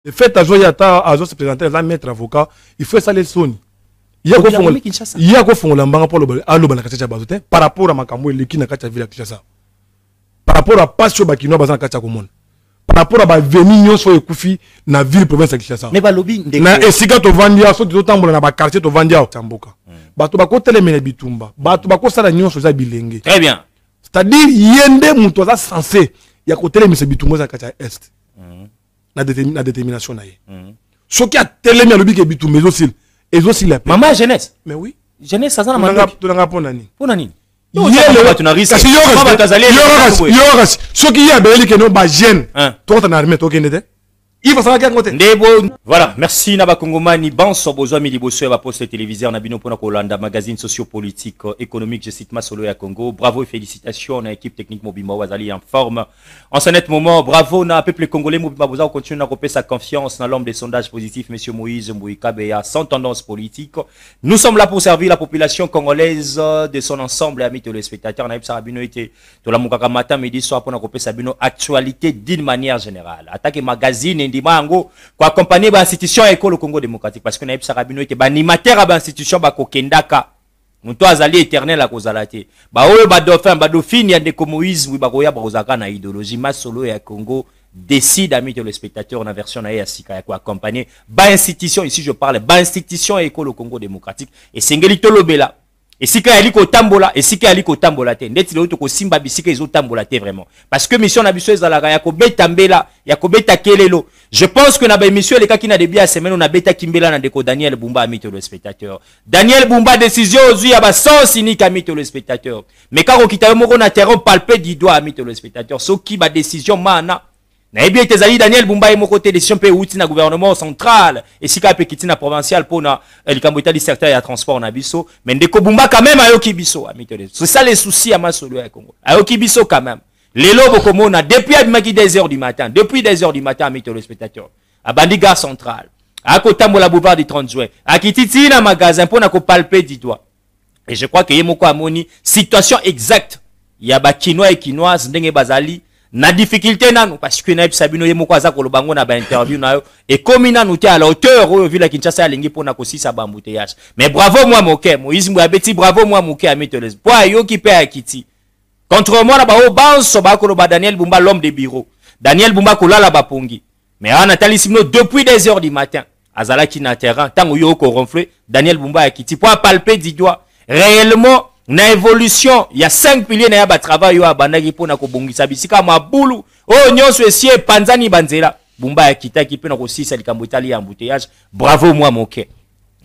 Le fait à jouer à se présenter à mettre avocat, il faut ça les sons. Il y a quoi font la banque pour le par rapport à Makamou et l'équipe de ville à Kinshasa. Par rapport à Passion Bakino Bazan Kachakomon. Par rapport à venir sur le Koufi dans la ville province de Kinshasa. Mais lobby et si tu vendia, soit tu t'envoies dans le quartier, tu vendia Tamboka. Bato bako telemene bitumba. Bato bako sala nyon soza bilenge. Très bien. C'est-à-dire yende mutoza censé ya ko telemene bitumba za kacha est. Na détermination na ye. Ce qui a telemene lobi ke bitumba ezosil la. Maman jeunesse. Mais oui. Jeunesse ça na manga. Tu n'as pas nani. Pour nani. Voilà, merci Naba Kongomani. Banso besoin midi bosso va poste téléviseur Nabino Pona Kolanda magazine sociopolitique économique je cite Masolo ya Congo. Bravo et félicitations à l'équipe technique Mobimba Wazali en forme. En ce net moment, bravo na peuple congolais Mobimba Boza continue à couper sa confiance dans l'homme des sondages positifs monsieur Moïse Mbouikabeya sans tendance politique. Nous sommes là pour servir la population congolaise de son ensemble amis téléspectateurs. Na Sabino était to la mukaka matin midi soir pour couper Sabino actualité d'une manière générale. Attaque magazine Ndimango pour accompagner l'institution école au Congo démocratique parce que naïb sarabino était animateur à l'institution bakokendaka muto azali éternel à kozalate ba oyo ba dauphin ba dauphine ya ndeko Moïse wi bakoya bazaka na idéologie masolo ya Congo décide amis de le spectateur en version na ya sika ya ko accompagner ba institution ici je parle ba institution école au Congo démocratique et sengeli tolobela et si ka yaliko tambola et si ka yaliko tambola te ndeti lo to ko simba bisika ezo tambola te vraiment parce que mission na biso ezalaka ya ko beta mbela ya ko beta kelelo. Je pense que na ba émission les cas qui na début à semaine on a beta kimbela na ndeko Daniel Bumba ami le spectateur. Daniel Bumba décision aujourd'hui ya ba sens unique ami le spectateur. Mais quand on quitte moko na terrain palpé du doigt ami le spectateur. So qui ba décision mana na bien tezali Daniel Bumba et mon côté décision pe outi na gouvernement central et si ka pe kiti na provincial pour na el kambota du secteur ya transport na biso mais ndeko Bumba quand même ayoki biso ami le. C'est ça les soucis à Masolo ya Congo. Ayoki biso quand même. Les lobes comme on a depuis 2h du matin, depuis 2h du matin, amis téléspectateurs, à Bandiga central, à Kotambola boulevard du 30 juin, à Kititi na magasin pour na ko palper du doigt. Et je crois que yemoko amoni situation exacte. Il y a ba Kinois et Kinoises ndenge bazali na difficulté nanu parce que na Sabino yemoko aza ko lobango na ba interview na yo et comme ina nous à la hauteur au vu la Kinshasa alingi pour na ko sisa ba embouteillage. Mais bravo moi moké, Moïse Mbouabeti bravo moi moké amis téléspectateurs. Pour yo qui paie à Kiti. Contre moi, Daniel Bumba, l'homme des bureaux. Daniel Bumba, la bapongi. Mais on a Simno depuis 2h du matin. Azala qui n'a terrain, tant où yoko ronflé, Daniel Bumba a quitté pour palper du doigt. Réellement, na évolution, il y a 5 piliers na yaba travail yo abandaki pour na ko bongisa bisika ma boulou. Oh nyonso esie panzani banzela. Bumba a quitté qui peut na ko sisa likambotali embouteillage. Bravo moi moké.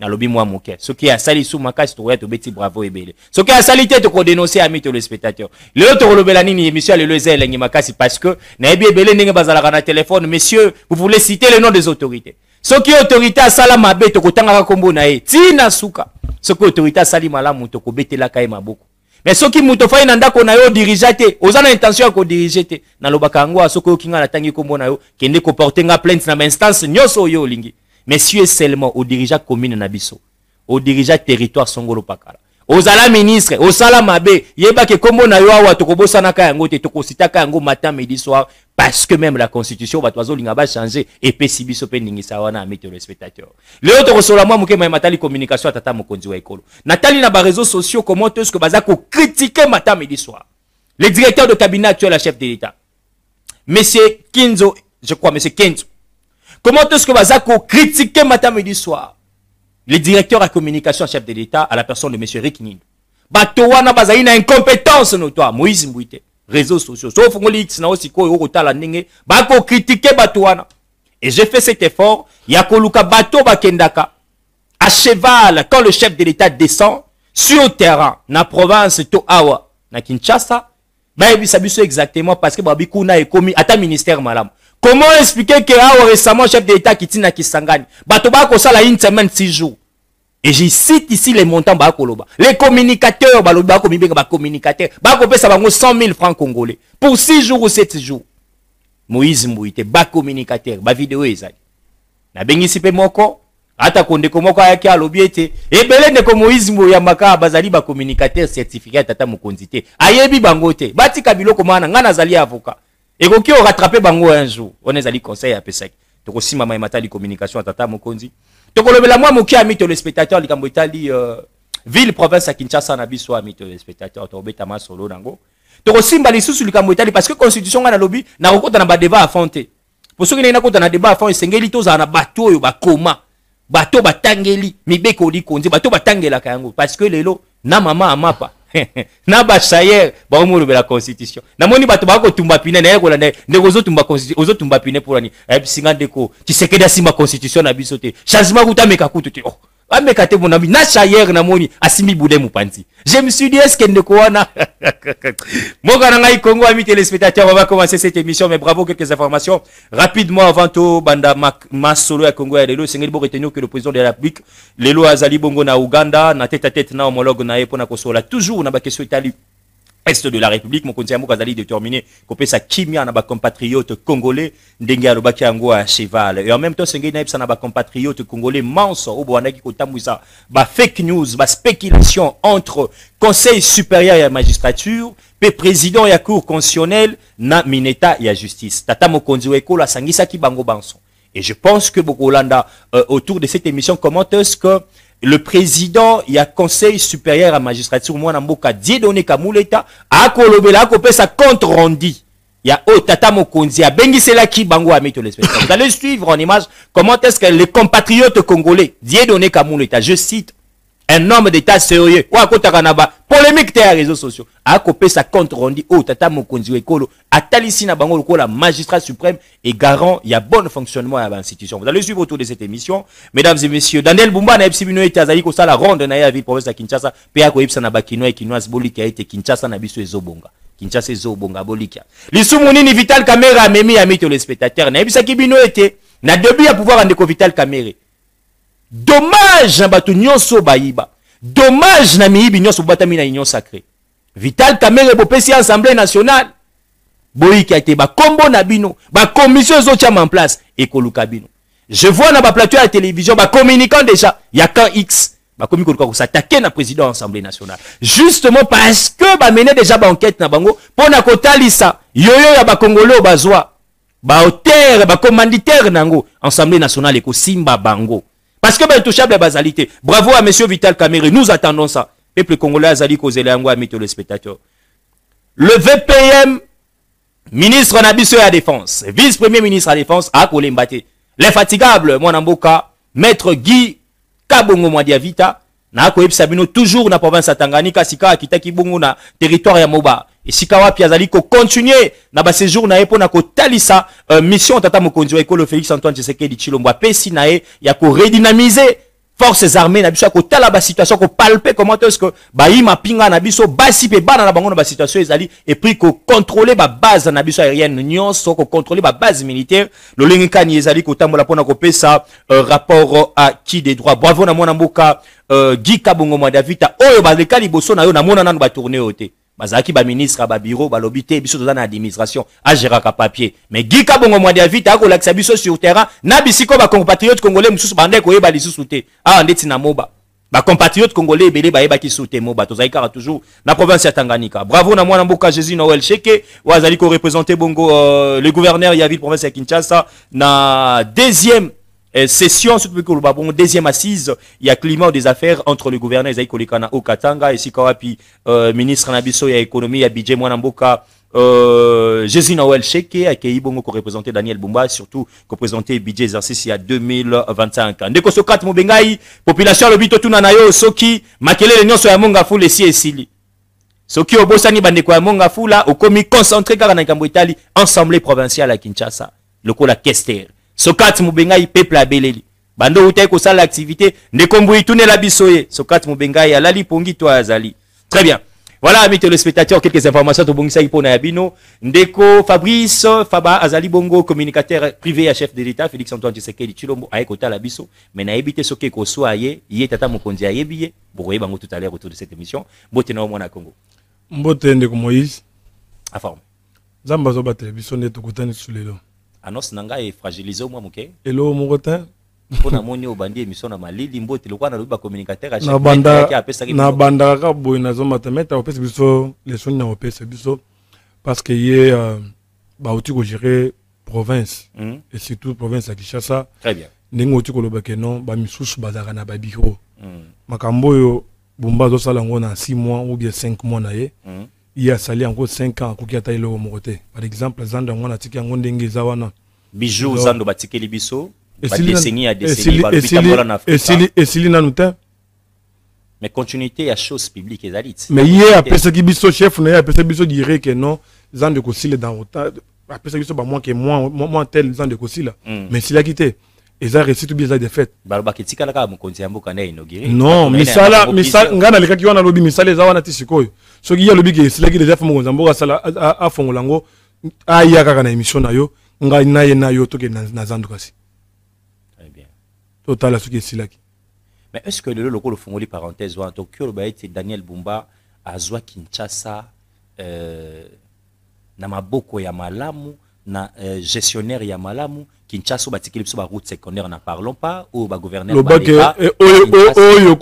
Na lobi moi moké. Ce qui a sali sous ma case to beti bravo ebele. Ce qui a sali tête ko dénoncer ami to le spectateur. Le autre lobela nini émission le lezel ngi makasi parce que na ebi ebele ndenge bazala na téléphone messieurs, vous voulez citer le nom des autorités. Ce qui autorité a sala mabe to ko tanga kombo na e. Tina suka. Ce qui autorité a sali malamu to ko betela kai maboko. Mais ce qui muto fa inanda ko na yo dirigeate, ozana intention ko dirigeate. Na lobaka ngo asoko kinga na tangi kombo na yo, kende ko porter nga plainte na instance nyoso yo lingi. Messieurs seulement au dirigeant commune Nabiso, au dirigeant territoire Songolo Pakala, aux ala ministre, aux sala mabe, yeba ke kombo na yo awa tokobo sanaka yango te tokositaka yango matin midi soir parce que même la constitution va toizo linga ba changer et pesibiso pe ningisa wana ami téléspectateurs. Le autre resola moi muke matali communication atata mokonzi wa ekolo. Natali na ba réseaux sociaux comment est-ce que baza ko critiquer matin midi soir. Le directeur de cabinet actuel, la chef de l'État. Monsieur Kinzo, je crois monsieur Kinzo. Comment est-ce que Bazako critiquer matin midi soir le directeur à communication chef de l'État à la personne de M. Rick Ning. Batowana Bazaï une incompétence notoire. Moïse Mbouite. Réseaux sociaux. Sauf que X na aussi ko yokotala ninge. Bako critiquer Batowana. Et j'ai fait cet effort. Yakoluka Bato Bakendaka. À cheval, quand le chef de l'État descend sur le terrain, na province Toawa, na Kinshasa, bah il s'abuse exactement parce que Babikuna est commis à ta ministère malam. Comment expliquer que récemment chef de l'État qui tina Kisangani, Batoba Kosala une semaine 6 jours. Et j'y cite ici les montants Bakoloba. Les communicateurs, Baloba communicateurs, Bakopé ça va 100 000 francs congolais. Pour 6 jours ou 7 jours. Moïse Mbouite, communicateur, vidéo ezali. Na bengi sipe moko, ata konde komoko ayaki alobiete, ebele ndeko Moïse Mbouite yamaka bazali communicateur certificat tata mokonzite. Ayebi bangote, bati kabilo komana ngana zali avocat. Et qu'on rattraper bango un jour, on est allé conseil à Pesek. aussi maman matali communication tata mokonzi to kolobela moi moki ami téléspectateur likambo itali ville province à Kinshasa na biso ami téléspectateur to beta masolo nango to kosimba lisusu likambo itali parce que constitution nga na lobby na kokota na ba débat affronté pour ceux qui na kota na débat affronté sengeli to za na bato oyo bakoma bato batangeli mibeko likonzi bato batangela kayango parce que lelo na mama amapa na ba sayer ba omolo la constitution na moni bato ba ko tumba pine na yeko la ndeko zo tumba constitution ozo tumba pine pour ani singa ndeko Tshisekedi asima constitution na biso te changement kutameka kutu te oh ameka te mon ami na sayer na moni asimi bude mupanzi je me suis dit est-ce que ndeko wana moka na ngai Congo amis téléspectateurs on va commencer cette émission mais bravo quelques informations rapidement avant tout banda masolo ya Congo ya lelo sengeli bo retenir que le président de la République lelo azali bongo na Uganda na tête à tête na homologue na epona kosola toujours na ba question itali est de la République mon conseiller mokazali déterminé kopé sa kimia na ba compatriotes congolais ndenge alobaki yango à cheval et en même temps sengeli na epsa na ba compatriotes congolais manso o bwanaki kotambuisa ba fake news ba spéculation entre conseil supérieur et magistrature pe président ya cour constitutionnelle na mineta ya justice tata mokonzi wekola sangisa ki bango banso et je pense que Bokolanda autour de cette émission comment est-ce que le président il y a conseil supérieur à magistrature moi na mboka Dieudonné Kamuleta a kolobela kopé sa compte rendu il y a tata mokonzi a bengisela ki bango a mettre les spectateurs vous allez suivre en image comment est-ce que les compatriotes congolais Dieudonné Kamuleta je cite un homme d'état sérieux ou à kota kanaba polémique des réseaux sociaux a copé sa compte rendu au tata mokonzi wekolo atalisi na bango lokola magistrat suprême et garant il y a bon fonctionnement à l'institution. Vous allez suivre autour de cette émission mesdames et messieurs Daniel Bumba na epsibino ete azali ko sala ronde na ya ville province ya Kinshasa pe ya ko epsa na bakino et kinoise bolika ete Kinshasa na biso ezobonga Kinshasa ezobonga bolika lisumu nini Vital Kamerhe amemi ya mito les spectateurs na epsa kibino ete na début ya pouvoir ndeko Vital Kamerhe dommage na bato nyonso bayiba dommage na miyibi nyonso batami na union sacrée Vital Kamerhe bopesi assemblée nationale boyiki ate ba kombo na bino ba commission zo tchama en place ekoluka bino je vois na ba plateau ya télévision ba communicant déjà ya quand X ba komiko ko s'attaquer na président de l'Assemblée nationale justement parce que ba mener déjà ba enquête na bango pona ko talisa yoyo ya ba congolais bazwa ba auteur ba commanditaire nango Assemblée nationale eko simba bango parce que ben touchable basalité. Bravo à monsieur Vital Kamerhe. Nous attendons ça. Peuple congolais azali kozela yango ami les spectateurs. Le VPM ministre nabiso à défense, vice-premier ministre à défense a kolembate. L'infatigable mon amboka maître Guy Kabongo Mwadiavita na ko ebsabino toujours na province ya Tanganyika sika kitaki bongo na territoire ya Moba. Et si Kawapi azali ko continuer na ba séjour na epona ko talisa mission tata mokonzi wa ekolo Félix Antoine Tshisekedi Tshilombo pesi na e ya ko redynamiser forces armées na biso ko tala ba situation ko palper comment est-ce que ba ima pinga na biso basi pe bana na bango na ba situation ezali et puis ko contrôler ba base na biso aérienne nyonso ko contrôler ba base militaire lo lengikani ezali ko tambola pona ko pesa rapport à qui des droits bravo na mwana mboka Guy Kabongo Mwadiavita oyo ba lekali boso na yo na mona nanu ba tourner ote bazaki ba ministre ba bureau ba lobité biso dans administration a gérer ka papier mais Guy Kabongo Mwadiavita ko laksa biso sur terrain na bisiko ba compatriotes congolais mususu bande ko yeba lisusu te ah ndeti na Moba ba compatriotes congolais belé ba yeba ki soute Moba tozali kara toujours na province ya Tanganyika bravo na mwana mboka Jésus Noël Cheke wazali ko représenter bongo le gouverneur ya ville province ya Kinshasa na deuxième session surtout que le deuxième assise il y a climat des affaires entre le gouverneur Ezaï Kolekana au Katanga et Sikawapi ministre Nabiso ya économie ya budget mwana mboka Jésus Noël Cheke a qui bongo ko représenter Daniel Bumba surtout ko présenter budget exercice il y a 2025 ndeko Sokate Mobengai population le bito tuna na yo soki makelele nyonso ya monga fu lesi esili soki obosani bandeko ya monga fu la okomi concentré kaka na kambo Itali assemblée provinciale à Kinshasa lokola Kester Sokate Mobengai peuple abeleli bando utai ko sala activité ndeko mbui tune la bisoye Sokate Mobengai alali pongi to azali très bien. Voilà, amis téléspectateurs, quelques informations de Bongisa Ipona Yabino. Ndeko Fabrice Faba Azali Bongo, communicateur privé à chef de l'État, Félix Antoine Tshisekedi Tshilombo, a ekota la biso. Mais na ebité soke ko so aye, yé tata mokonzi aye biye. Boye bango tout à l'heure autour de cette émission. Mbote na omona Congo. Mbote ndeko Moïse. A forme. Zamba zo ba télévision neto kutani sulelo. Annonce nanga e fragilisé au moi moké. Hello mon rotin. Pona moni obandi émission na malili mbote lokwana loba communicateur à chef na banda ka boy na zo matameta opesa biso les sons na opesa biso parce que yé ba outil ko gérer province et surtout province à Kinshasa. Très bien. Ndenge oti koloba ke non ba misusu bazaka na ba biro. Makambo yo Bumba do sala ngo na 6 mois ou bien 5 mois na ye. Il y a sali encore 5 ans koki ata ilo mo côté. Par exemple, zanda ngo na tiki ngo ndenge za wana. Bijou zando batikeli biso. Ba décennie à décennie ba bitambola na Afrique. Et sili na nuta. Mais continuité à chose publique et zalit. Mais hier après ce qui biso chef na après ce biso dirait que non, zando ko sile dans autant après ça biso ba moins que moi tel zando ko sila. Mais s'il a quitté et ça réussi tout bien ça défaite. Baloba ketika la ka mo konti amboka na inauguré. Non, misala ngana leka ki wana lobi misala za wana tisikoyo. So ki ya lobi ke sila ki déjà fa mo nzamboka sala a fongolango a ya kaka na émission na yo nga na ye na yo to ke na zando kasi. Très bien. Total à ce qui est sila ki. Mais est-ce que le logo le fongoli parenthèse ou en tant que le baït Daniel Bumba azwa Kinshasa na maboko ya malamu na gestionnaire ya malamu Kinshasa batikeli biso ba route secondaire na parlons pas ou ba gouverneur le bac oyo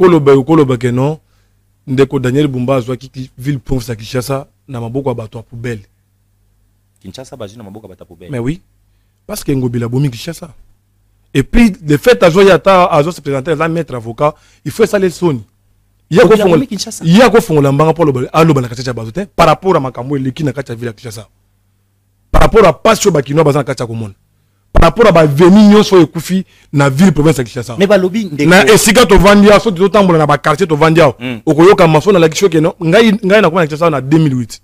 kolo ba ke non ndeko Daniel Bumba azwa ki ville province ya Kinshasa na maboko ya bato ya poubelle. Kinshasa bazu na maboko ya bato ya poubelle. Mais oui, parce que Ngobila bomi Kinshasa. Et puis le fait à se présenter à mettre avocat, il faut ça les soni. Il y a quoi font l'ambanga pour le alo na kacha bazote par rapport à makambo eleki na kacha ville ya Kinshasa. Par rapport à passion bakino bazana kacha komona. Par rapport à ba veni nyonso ekufi na ville province ya Kinshasa. Mais ba lobby ndeko na esika to vandia so to tambola na ba quartier to vandia okoyoka maso na la kisho ke no ngai na koma na Kinshasa na 2008.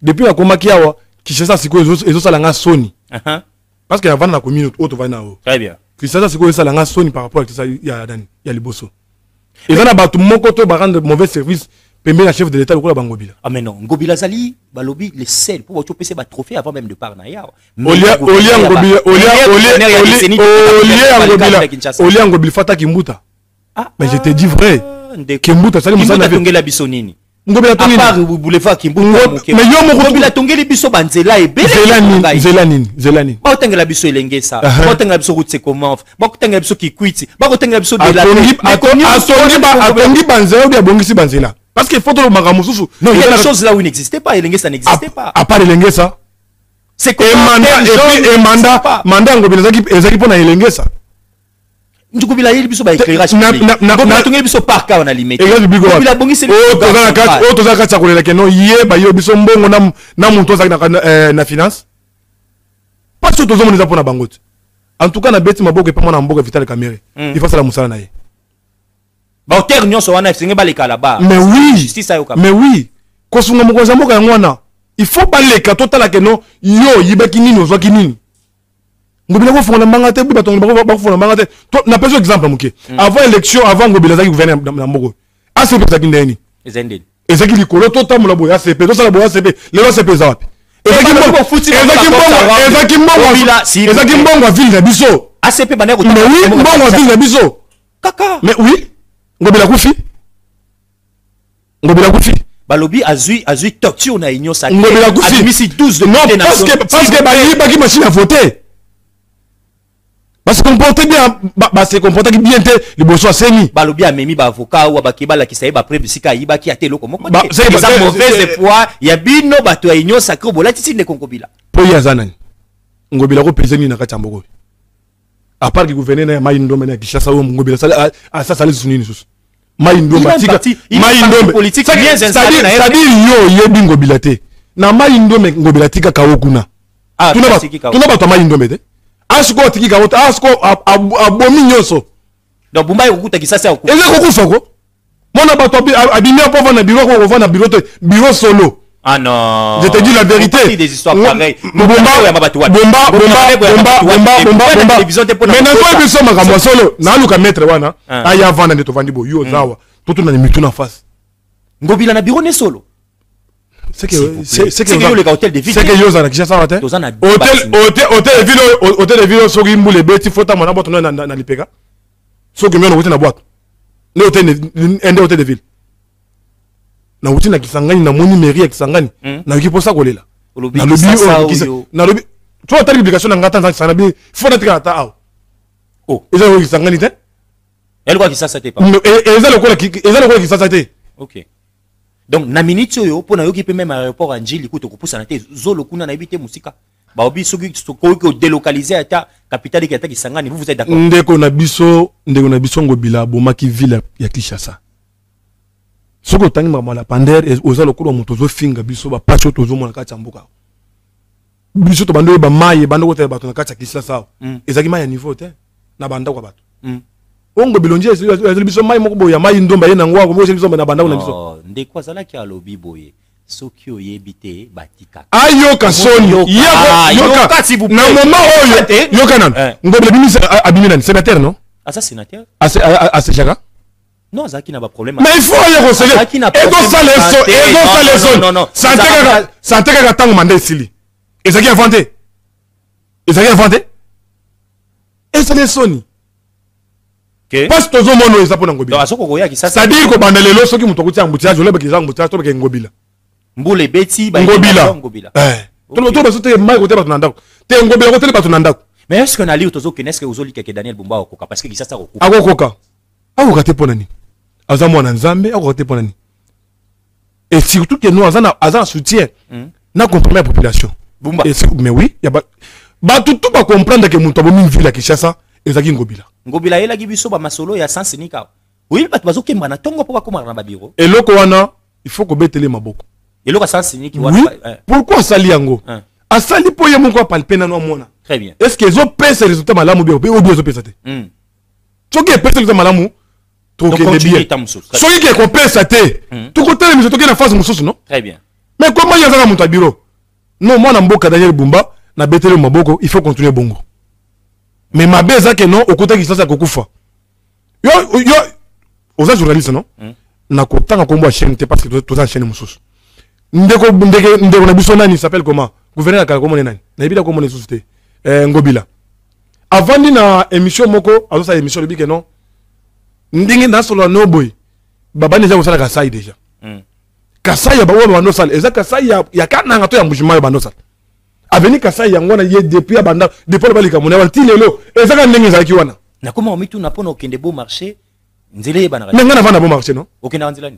Depuis na koma kiawa Kinshasa siko ezo sala nga soni. Parce que avant na commune auto vana o. Très bien. Kinshasa siko sala nga soni par rapport à ça ya dani ya liboso. Et là ba tout moko to ba rendre mauvais service pembe la chef de l'état lokola Ngobila. Ah mais non, Ngobila zali ba lobby les sel pour tu passer ba trophée avant même de part na ya. Olia Ngobila fata Kimbuta. Mais je te dis vrai. Kimbuta sali musana tongela biso nini? Ngobila tongeli. À part boulevard Kimbuta. Mais yo moko Ngobila tongeli biso banzela ebele. Zelani. Ba tongela biso elengesa. Ba tongela biso route c'est comment? Ba tongela biso kikwiti. Ba tongela biso de la. Atongi banzela ou bien bongisi banzela. Parce qu'il faut que le magamususu. Non, il y a des choses là où il n'existait pas. Elengesa n'existait pas. À part elengesa. C'est quoi? Mandat Ngobila ezaki pona elengesa. Ngobila yeli biso ba éclairage. Ngobila tongeli biso parka on a limité. Ngobila bongisi toza kati kolela ke no yeba yo biso mbongo na muntu azaki na finance. Pas que tozo moneza pona bango. En tout cas na beti maboko pe mona mboka Vital Kamerhe. Il faut ça la musala na ye. Ba terre nyonso wana finge baleka là-bas. Mais oui. Justice ayo kama. Mais oui. Kosunga mokonza mboka ya ngwana. Il faut baleka totala ke no yo yibaki nini ozwaki nini. Ngobila ko fonga mbanga te ba tonga ba fonga mbanga te. Na peso exemple muke. Avant élection, avant Ngobila zaki gouverner na mboko. ACP zaki ndeni. Ezendeni. Ezaki likolo to tamula boya ACP, to sala boya ACP. Le ACP za wapi? Ezaki mbongo ville na biso. ACP bana ko. Mais oui, mbongo ville na biso. Kaka. Mais oui. Ngobila kufi. Balobi azui torture na union sacrée. Ngobila kufi. Admisi 12 de non, parce que baki machine à voter. Parce que comporter bien, se comporter bien les bourgeois semi. Balobi a memi ba avocat ou ba kibala ki saye ba preuve sika yiba ki atelo comme quoi. C'est ça mauvaise foi, ya bino bato ya union sacrée bola tisi ne konkobila. Po ya zanani. Ngobila ko pese ni na kachamboko. À part que gouverner na Maïndombe na Kinshasa ou Ngobila ça ça sunini sus. Maïndombe politique bien installé na. C'est-à-dire yo yebi Ngobila te. Na Maïndombe Ngobila tika kawokuna. Ah, tu n'as pas Maïndombe te. Asko tiki kawota asko abomi nyoso. Donc Bumba yokuta kisasa yokuta. Eze kokufa ko. Mona bato abimia pour na bureau ko na bureau solo. Ah non. Je te dis la vérité. Des histoires pareilles. Bomba. Mais na toi biso makambo solo. Na luka maître wana. Aya vanda ne to vandi bo yo zawa. Toto na mitu na face. Ngobila na bureau ne solo. C'est que le hôtel de ville. C'est que yo za na Kinshasa wate. Hôtel de ville so gimbu le beti fota mona boto na lipeka. So gimbu na wote na boîte. Le hôtel de ville. Na wote na Kisangani na moni mairie ya Kisangani. Na kipo sa kolela. Na lobi tu as l'obligation ngata sana bi faut na tika ta aw. Oh, eza ko Kisangani te? Elle quoi Kisasa te pas. Eza ko Kisasa te. OK. Donc na minute yo pona yo ki pe même aéroport Anjili ko to ko poussa na te zolo kuna na ibite musika. Baobi soki ko délocaliser ata capitale qui attaque Kisangani, vous êtes d'accord? Ndeko na biso Ngobila bomaki ville ya Kinshasa. Soko tangi mama la pandere oza lokolo moto zo finga biso ba pacho tozo mona kati mboka. Biso to bando ba maye bando ko te bato na kati Kinshasa. Ezaki maye niveau te na banda kwa bato. Ongo bilonje ezali biso maye moko boya maye ndomba ye na ngwa ko biso na banda na biso. Ndeko azala ki alobi boye. Soki oyebite batika. Ayo kasoni yoka s'il vous plaît. Na moment oyo yoka nan. Ngobile bimisa abimina sénateur non? Ah ça sénateur? Ah c'est Chaka? Non, Zaki n'a pas de problème. Mais il faut y conseiller. Non, non. Santé ka tango mandé sili. Et ça qui inventé. Et ça qui inventé. Et ça les soni. OK. Parce que tozo mono eza pona ngobila. Donc asoko koya ki ça. Ça dit ko banda lelo soki muto kuti ambutiage le bekizanga mbutiage to beke ngobila. Mbule beti ba ngobila. To ba sote mai kote batu nandako. Te ngobila kote batu nandako. Mais est-ce que nali tozo keneske ozoli ke Daniel Bumba okoka parce que kisasa okoka. Akokoka. Akokate pona ni. Azamo na nzambe akokate pona ni. Et surtout que nous azana soutien na comprendre la population. Bumba. Mais oui, il y a tout ba comprendre que muto bo min ville ya Kinshasa ezaki ngobila. Ngobila yela gibiso ba masolo ya sans nika. Oui, bato bazo kemba na tongo po ba koma na ba bureau. Et loko wana il faut ko betele maboko. Et loko sans niki wana. Pourquoi sali yango? Asali po ye moko palper na no mona. Très bien. Est-ce que zo pèse résultat malamu bi ou bien zo pèse te? Soki pèse résultat malamu donc continue ta mususu. Soki ke ko pèse te. Tu ko tele miso to ke na phase mususu non? Très bien. Mais comment y a ça mon bureau? Non, moi na mboka Daniel Bumba na betele maboko, il faut continuer bongo. Mais ma beza que non, au côté qui ça kokufa. Yo oza journaliste non? Na kotanga kombo chaîne te parce que toza chaîne mususu. Ndeko na biso nani s'appelle comment? Gouverneur ka comment nani? Na bida comment les sociétés. Ngobila. Avant na émission moko, azo sa émission le bi que non. Ndingi na solo no boy. Baba neza ko sala kasai déjà. Kasai ya bawo bando sala. Eza kasai ya kana ngato ya mbujima ya bando sala. Aveni kasai yango na ye depuis abanda depuis ba lika mona ti lelo. Eza ka ndingi za ki wana. Na comment omitu na pona okende beau marché? Nzele bana. Mais ngana vana beau marché non? Okenda nzela ni.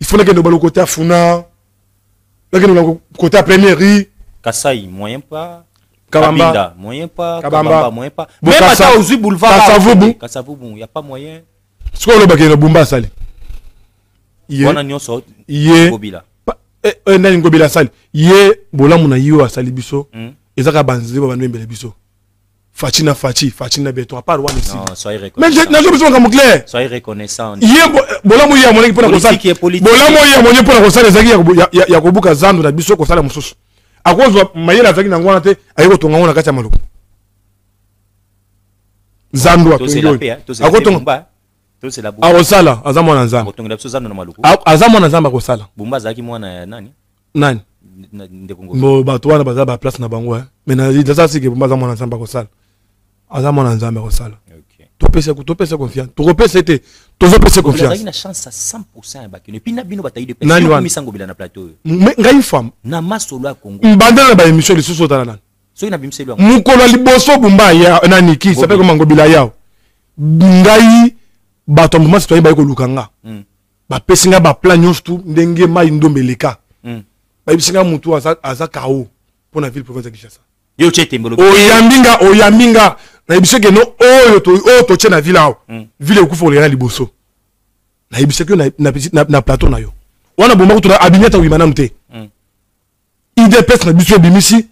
Il faut que nous côté à Funa. Là que nous côté à Première Rue. Kasai moyen pas. Kabamba moyen pas. Kabamba moyen pas. Même à aux boulevard. Kasavubu, il y a pas moyen. Ce qu'on le bagage Bumba sali. Wana nyonso. Ngobila. Nani Ngobila sali. Yé bolamu na yo asali biso. Ezaka banzé ba mbele biso. Fatina beto à part wana ici. Non, soyez reconnaissant. Mais je n'ai besoin comme clair. Soyez reconnaissant. Yé bolamu ya moni pour na kosala. Bolamu ya moni pour na kosala ezaki ya kobuka zando na biso kosala mususu. Akozwa mayela azaki na ngwana te ayiko tonga ngona kati ya maluku. Zando atongo. Akotonga. To c'est la Bumba. Akosala azamona nzamba. Akotonga biso zando na maluku. Azamona nzamba akosala. Bumba azaki mwana nani? Nani? Ndekongo. Bo bato wana baza ba place na bango mais na dasa sike Bumba azamona nzamba akosala. Azamona nzamba akosala. OK. Topesa confiance. Topesa te. Tozopesa confiance. Vous avez une chance à 100% bakino. Et puis na bino bataille de personnes. Nani misango bila na plateau. Ngai femme. Na masolo ya Congo. Mbanda na ba émission le susu tala nani. So na bimselo. Mukolo liboso Bumba ya nani ki s'appelle comment Ngobila yao. Ngai bato mbuma citoyen ba ko lukanga. Ba pesinga ba plan nyonso tu ndenge mai ndombe leka. Ba bisinga mutu aza kao pour la ville province de Kinshasa. Yo chete mbolo. Oyambinga na ibise ke no oyo to tchena ville ao. Ville okufa le liboso. Na ibise ke na plateau na yo. Wana bomba ko to abinyata wimana mte. IDPS na biso bimisi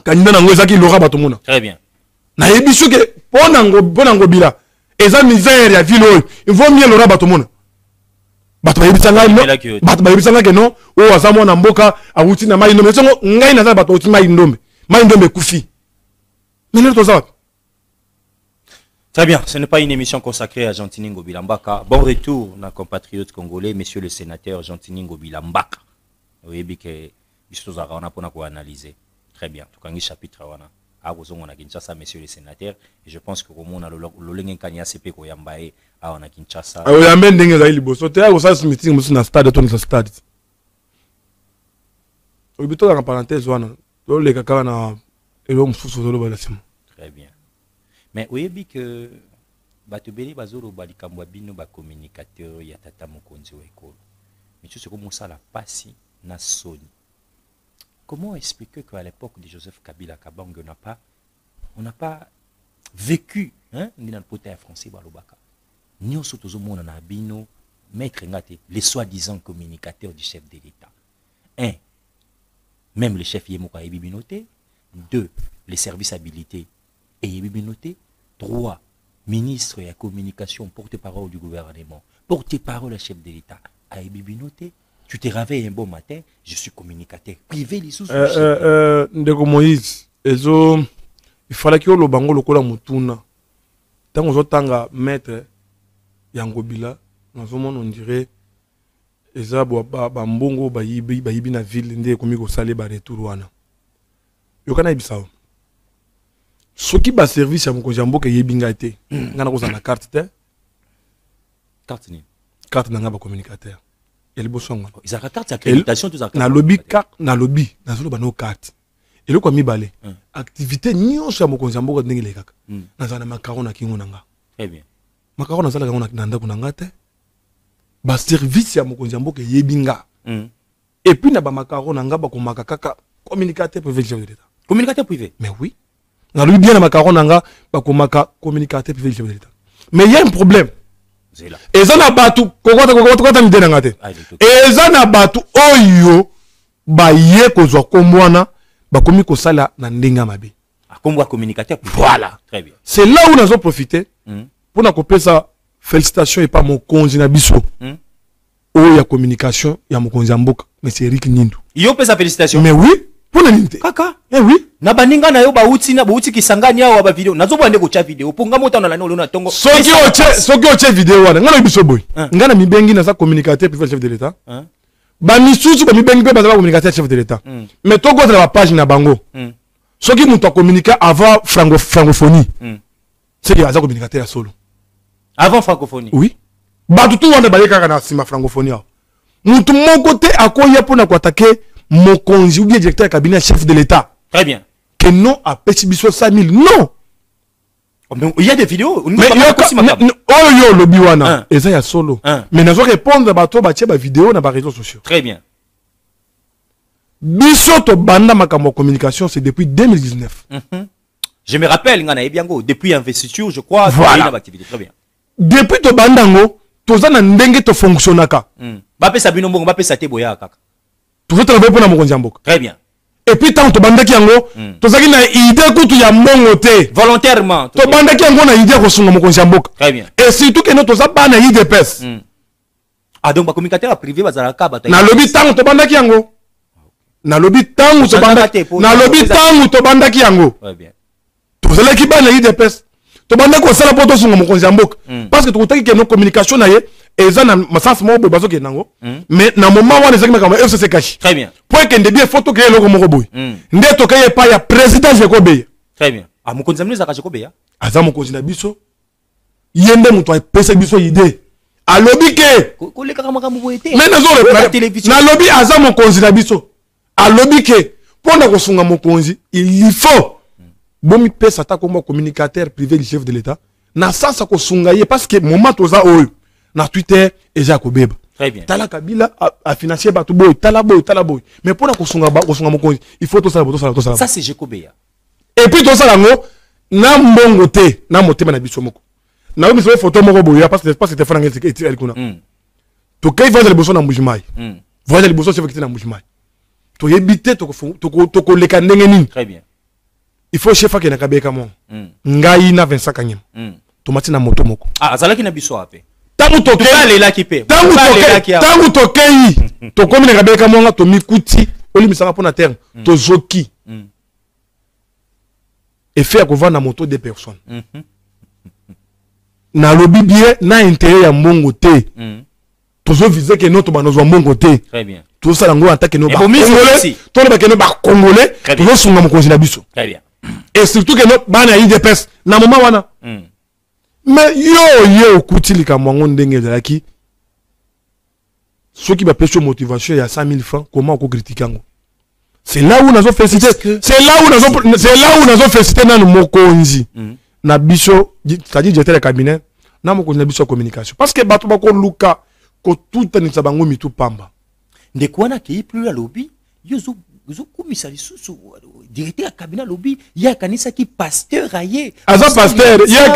kanina na ngoza ki lora bato mona. Très bien. Na ibise ke pona Ngobila. Eza misère ya ville oyo. Il vaut mieux lora bato mona. Bato bayebisanga ke non o azamo na mboka awuti na mai ndombe. Songo ngai na za bato uti mai ndombe. Mai ndombe kufi. Mais là to Très bien, ce n'est pas une émission consacrée à Gentini Ngobila Mbaka. Bon retour, nos compatriotes congolais, monsieur le sénateur Gentini Ngobila Mbaka. Oui, bien que nous avons analysé. Très bien, tout cas, chapitre à Kinshasa, monsieur le sénateur. Et je pense que comme on a le lien Kanya CP Koyambaye à Kinshasa. Ah oui, amène des gens libres. So tu as aussi meeting monsieur na stade, ton stade. Au but en parenthèse, wana, les kaka na elom sous solo balasimo. Très bien. Mais oui, bien que batubeli bazolo balikamwa bino ba communicateur ya tata mokonzi wa ekolo. Mais tu sais comment ça la passe na soni. comment expliquer qu'à l'époque de Joseph Kabila Kabang, on n'a pas vécu, hein, ni dans le côté français, balobaka. Ni au sotozo mon abino, maître ngate, les soi-disant communicateurs du chef de l'État. 1. Même le chef Yemoka et Bibinoté. 2. Les services habilités et Bibinoté. 3. Ministre et la communication, porte-parole du gouvernement, porte-parole du chef de l'État, à Bibinoté. Tu te réveilles un bon matin, je suis communicateur privé, les sous. Ndeko Moïse, il fallait que le bango le kola mutuna. Tant que tanga maître Yangobila, on dirait eza ba mbongo ba yibi na ville ndé komi ko salé ba retour wana. Yo kana ibisao. Soki ba service ya mokonzi mboka yebinga te. Ngana ko na carte te. Carte ni. Carte na ba communicateur. Et le bossonga. Ils ont carte d'accréditation tous na lobby carte na lobby na zolo ba no carte. Et le ko mi balé. Activité nyonso ya mokonzi mboka ndenge le kaka. Na zana macaron na kingo nanga. Très bien. Macaron na zala ka na ndako nanga te. Ba service ya mokonzi mboka yebinga. Et puis na ba macaron nanga ba ko makaka communicateur privé de l'État. Communicateur privé. Mais oui. Na lui bien na macaron nanga ba ko maka communicateur privé de l'État. Mais il y a un problème. Ezana batu kokota midena ngate. Ezana batu oyo ba ye kozwa kombwana ba komi ko sala na ndenga mabe. Kombo communicateur. Voilà. Très bien. C'est là où nous avons profité pour na kopesa ça félicitations et pas mon konzi na biso. Oh ya communication ya mokonzi mboka mais c'est Eric Nindu. Yo pesa félicitations. Mais oui, pour na ninte. Kaka. Eh oui. Na baninga na yo ba uti kisangani awa ba video. Nazo bande ko cha video. Ponga mota na lano na tongo. Soki oche video wana. Ngana biso boy. Ngana mibengi na sa communicateur privé chef de l'État. Ba misusu ba mibengi pe ba za communicateur chef de l'État. Mais to go la page na bango. Soki muto communiquer avant francophonie. C'est que aza communicateur solo. Avant francophonie. Oui. Ba tout wana ba yeka na sima francophonie. Mutu mon côté akoya pour na ko attaquer mon konzi ou bien directeur cabinet chef de l'État. Très bien. Que non à Pesibiso 5000. Non. Il y a des vidéos. Mais yo lobby wana. Et ça y a solo. Mais nous répondre à bateau ba vidéo na ba réseaux sociaux. Très bien. Biso to banda makambo communication c'est depuis 2019. Je me rappelle ngana ebiango depuis investiture je crois voilà. Activité. Très bien. Depuis to bandango toza na ndenge to fonctionnaka. Ba pesa bino mbongo ba pesa te boya kaka. Tozo travailler pour na mokonzi mboka. Très bien. Et puis tant to bandaki yango tozaki na idée kutu ya mbongo te volontairement to bandaki yango na idée ko sunga mokonzi mboka. Très bien. Et surtout que no toza ba na IDPS. Ah donc ba communicateur privé bazalaka ba na lobby tant to bandaki yango. Na lobby tant to bandaki. Na lobby tant to bandaki yango. Très bien. Tozalaki ba na IDPS. To bandaki ko sala poto sunga mokonzi mboka. Parce que to kotaki que no communication na ye eza na masens mo boy bazoke nango. Mais na moment wana ezaki makamba FCC cash. Très bien. Pour que ndebie photo que loko moko boy. Nde to kaye pa ya président Jekobe. Très bien. Ah mokonzi mneza ka Jekobe ya. Aza mokonzi na biso. Yende muto pesa biso idée. A lobby ke. Ko leka kama kama boyete. Mais na lobby aza mokonzi na biso. A lobby ke. Pona ko sunga mokonzi, il faut bomi pesa ta comme communicateur privé du chef de l'État. Na sasa ko sunga ye parce que moment toza oyo na Twitter eja ko beba. Très bien. Tala Kabila a financé batu boy, tala boy. Mais pour na ko sunga mokonzi, il faut to sala. Ça c'est Jekobeya. Et puis to sala ngo na mbongo te, na motema na biso moko. Na omi so photo moko boya parce que c'était franga et elle kuna. To kay voyage le bosso na mbujimai. Voyage le bosso chef qui na mbujimai. To yebite to ko leka ndenge nini. Très bien. Il faut chef qui na kabeka mo. Ngai na 25 kanyem. To mati na moto moko. Ah azalaki na biso ape. Tangu toke lela kipe. Tangu tokei to komi na kabeka mo nga to mikuti olimisaka pona terre to zoki. Et faire qu'on va na moto des personnes. Na lobby bien na intérêt ya mbongo te. Tozo viser que notre banozo mbongo te. Très bien. Tout ça lango attaque no ba congolais. Tout ba que no ba congolais. Tozo sunga mokonzi na biso. Très bien. Et surtout que no ba na IDPS na moment wana. Mais yo kutilika mwango ndenge zalaki. Ceux qui va pêcher motivation il y a 5 000 francs comment on peut critiquer ngo. C'est là où nous avons félicité. C'est là où nous avons félicité dans mokonzi. Na biso, c'est-à-dire j'étais le cabinet, na mokonzi na biso communication. Parce que bato bako luka ko tout ni sabango mitu pamba. Ndekwana ki plus la lobby, yozo ozokumisa lisusu directeur ya cabinet alobi ya kanisaki pasteur aye aza pasteur ya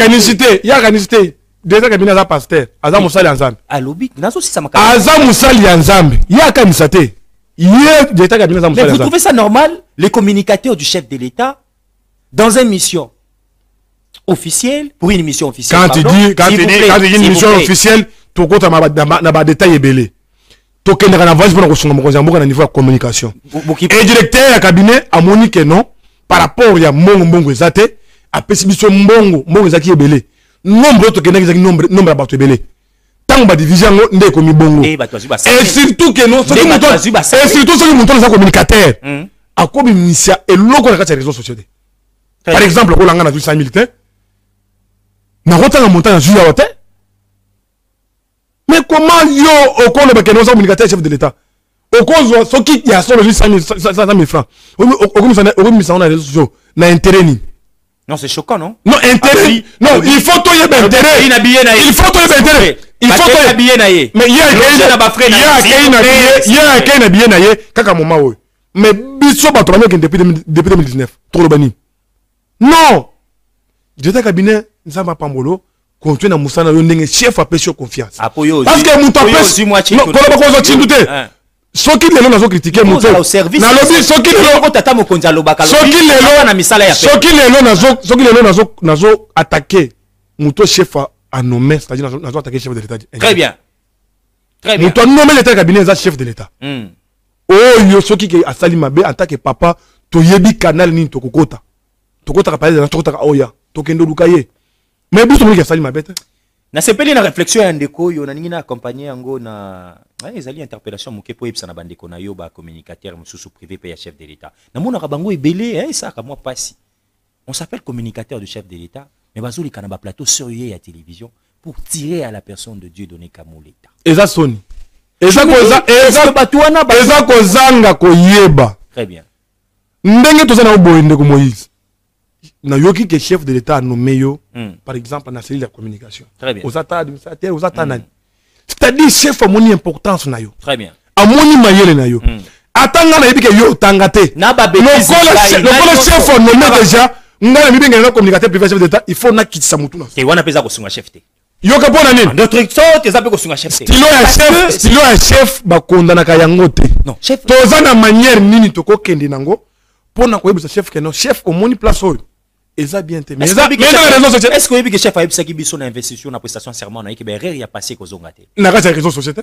kanisite directeur cabinet aza pasteur aza musali ya nzambe alobi nazosisa aza musali ya nzambe ya kanisa te ye directeur cabinet aza musali ya nzambe. Vous trouvez ça normal les communicateurs du chef de l'État dans une mission officielle pour une mission officielle quand tu dis une mission officielle tokota na ba détail ebele tokendaka na voice pour kosunga mokonzi ya mboka na niveau ya communication et directeur ya cabinet amoni que non par rapport ya mbongo eza te apesi biso mbongo ezaki ebele nombre tokendaki ezaki nombre ya bato ebele ntango badivision yango nde ekomi bongo et surtout que non soki moto aza communicateur akobimisa eloko na kati ya réseau société par exemple okolanga na 100 000 te nakotanga montant na jui yawa te. Mais comment yo okoloba que nous communicateur chef de l'État okozwa soki ya solo 100 000 francs okomisa na réseaux sociaux na intérêt ni non c'est choquant non intérêt non il faut to yeba intérêt il faut to yeba intérêt il faut to yeba na ye mais ya na bien na ye kaka moment oyo mais biso bato ba depuis 2019 toloba ni non j'étais cabinet nzamba pambolo continuer na musana yo ndenge chef apesi confiance parce que muto apesi non koloba kozo chindu te soki lelo nazo critiquer muto na lobi soki lelo tata mokonzi alobaka soki lelo na misala ya soki lelo nazo attaquer muto chef a nommé c'est-à-dire nazo attaquer chef de l'État. Très bien muto a nommé l'état cabinet za chef de l'État oyo soki ke asali mabe en tant que papa toyebi canal ni tokokota ka parler na tokota oya tokendo lukaye. Mais biso mo sali mabete na sepeli na réflexion ya ndeko yo na ningi na accompagner yango na ezali interpellation moke po ebisa na bandeko na yo ba communicateur mususu privé pe ya chef de l'État na mona ka bango ebele ça ka moi pasi on s'appelle communicateur du chef de l'État mais bazoli kana ba plateau sérieux ya télévision pour tirer à la personne de Dieu donné comme l'État eza soni eza kozanga koyeba très bien ndenge tozana oboye ndeko Moïse na yoki que chef de l'État a nommé yo par exemple na cellule de communication aux administrateurs aux nani c'est-à-dire chef a moni importance na yo très bien amoni mayele na yo atanga na yebike yo tangate na ba bêtise le chef a nommé déjà ngana mibenge na communicateur privé chef de l'État il faut na kitisa mutu na te wana pesa ko sunga chef te yo ka pona nini notre truc te zape ko sunga chef te stilo ya chef ba kondana ka yango te non chef toza na manière nini toko kende nango pona ko yebisa chef que non chef au moni place oyo eza bien te mais est-ce que vous que chef a yebisa ki biso na investition na prestation serment na yeke erreur ya passé ko zonga te na kati ya réseau société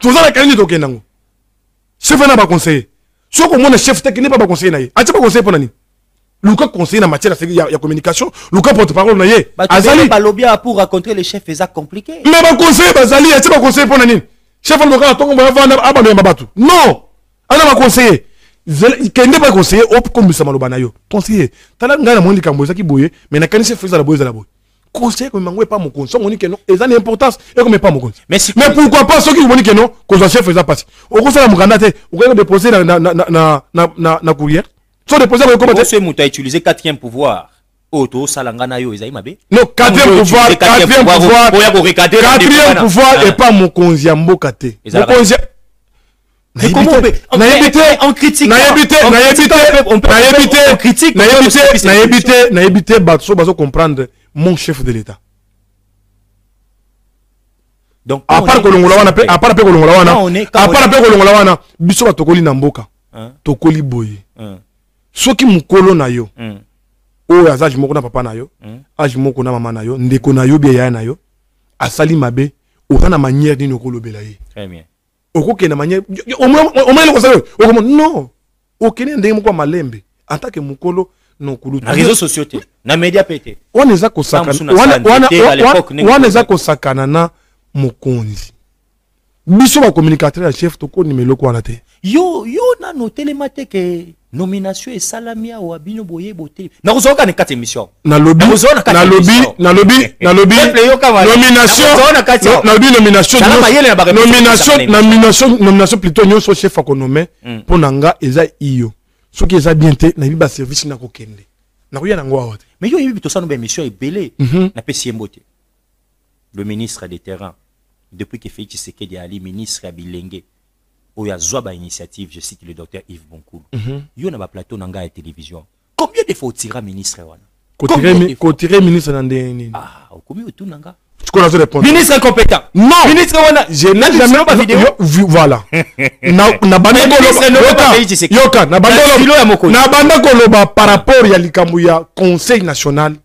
toza na kanini to kendango chef na ba conseiller soko mona chef te kini pa ba conseiller na ye acha ba conseiller pona ni luka conseiller na matière ya communication luka porte-parole na ye azali ba lobia pour rencontrer les chefs eza compliqué mais ba conseiller bazali acha ba conseiller pona ni chef na loka tongo ba vanda abando ya babatu non ana ba conseiller kende ba conseiller op kombisa maloba na yo conseiller tala ngana mondi kambo ezaki boye mais na kanisi feza la boye za la boye conseiller comme mango pas mon conseil on dit que non eza une importance et comme pas mon conseil mais pourquoi pas ceux qui vont dire que non que le chef feza passe au conseil la mukanda te au conseil déposer na courrier so déposer comme comment ce muta utiliser quatrième pouvoir auto salangana yo ezai mabe non quatrième pouvoir et pas mon conseil mboka te mon conseil on critique comprendre mon chef de l'État. Donc à part que l'on biso tokoli na mboka tokoli boye soki mukolo na yo o azaji moko na papa na yo aji moko na mama na yo ndeko na yo bia na yo asali mabe o na manière dino kolobela ye très bien okokende manière au moins le conseil non okene ndenge moko malembe en tant que mukolo no kulu na réseaux sociaux te na média pété on eza kosakana on eza kosakana na mokonzi biso ba communicateur ya chef to ko nimelo ko te yo na noté les maté que nomination et salamia ou abino boye boté na kozoka ne 4 émissions na lobby nomination plutôt nyo so chef ko nommé pour nanga eza iyo ce qui est bien te na biba service na ko kende na ko yana ngo awa mais yo yebi to sa no ba émission ebelé na pesi mbote le ministre des terrains depuis que Félix Tshisekedi Ali ministre à Bilenge oya zoba initiative, je cite le docteur Yves Boncoul. Yo na ba plateau nanga à télévision. Combien de fois tira ministre wana? Tirer ministre dans des Ah, combien tout nanga? Tu connais la réponse. Ministre incompétent. Non. Ministre wana, je n'ai jamais pas vidéo. Voilà. Na banda yoka na banda koloba par rapport ya likambo ya Conseil national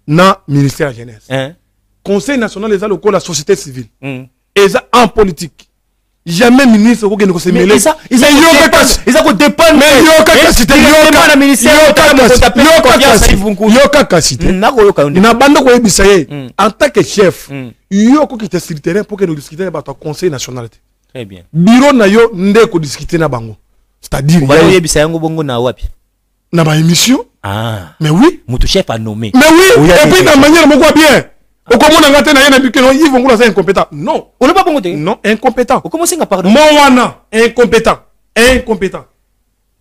na ministère de la jeunesse. Conseil national les a le la société civile. Et ça en politique. Jamais ministre qui ne se mêler. Ils ont dépendre. Mais en tant que chef, il y a qui te secrétaire pour que nous discutions de conseil national. Très bien. Bureau na yo ndeko discuter na bango. C'est-à-dire na ba émission. Ah. Mais oui. Mon chef a nommé. Mais oui. Et puis de manière beaucoup bien. Au comment on a gâté na yena bikeno ils vont vous incompétent. Non. On n'est pas bon. Non, incompétent. On commence à parler. Moana incompétent. Incompétent.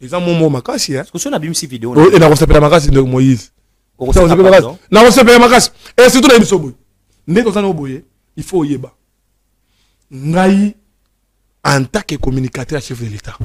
Ils ont mon makasi hein. Parce que on a vu une vidéo. Et na recevait makasi de Moïse. On recevait makasi. Na recevait makasi. Et surtout na émission boy. Ndeko sana boye, il faut yeba. Ngai en tant que communicateur chef de l'État.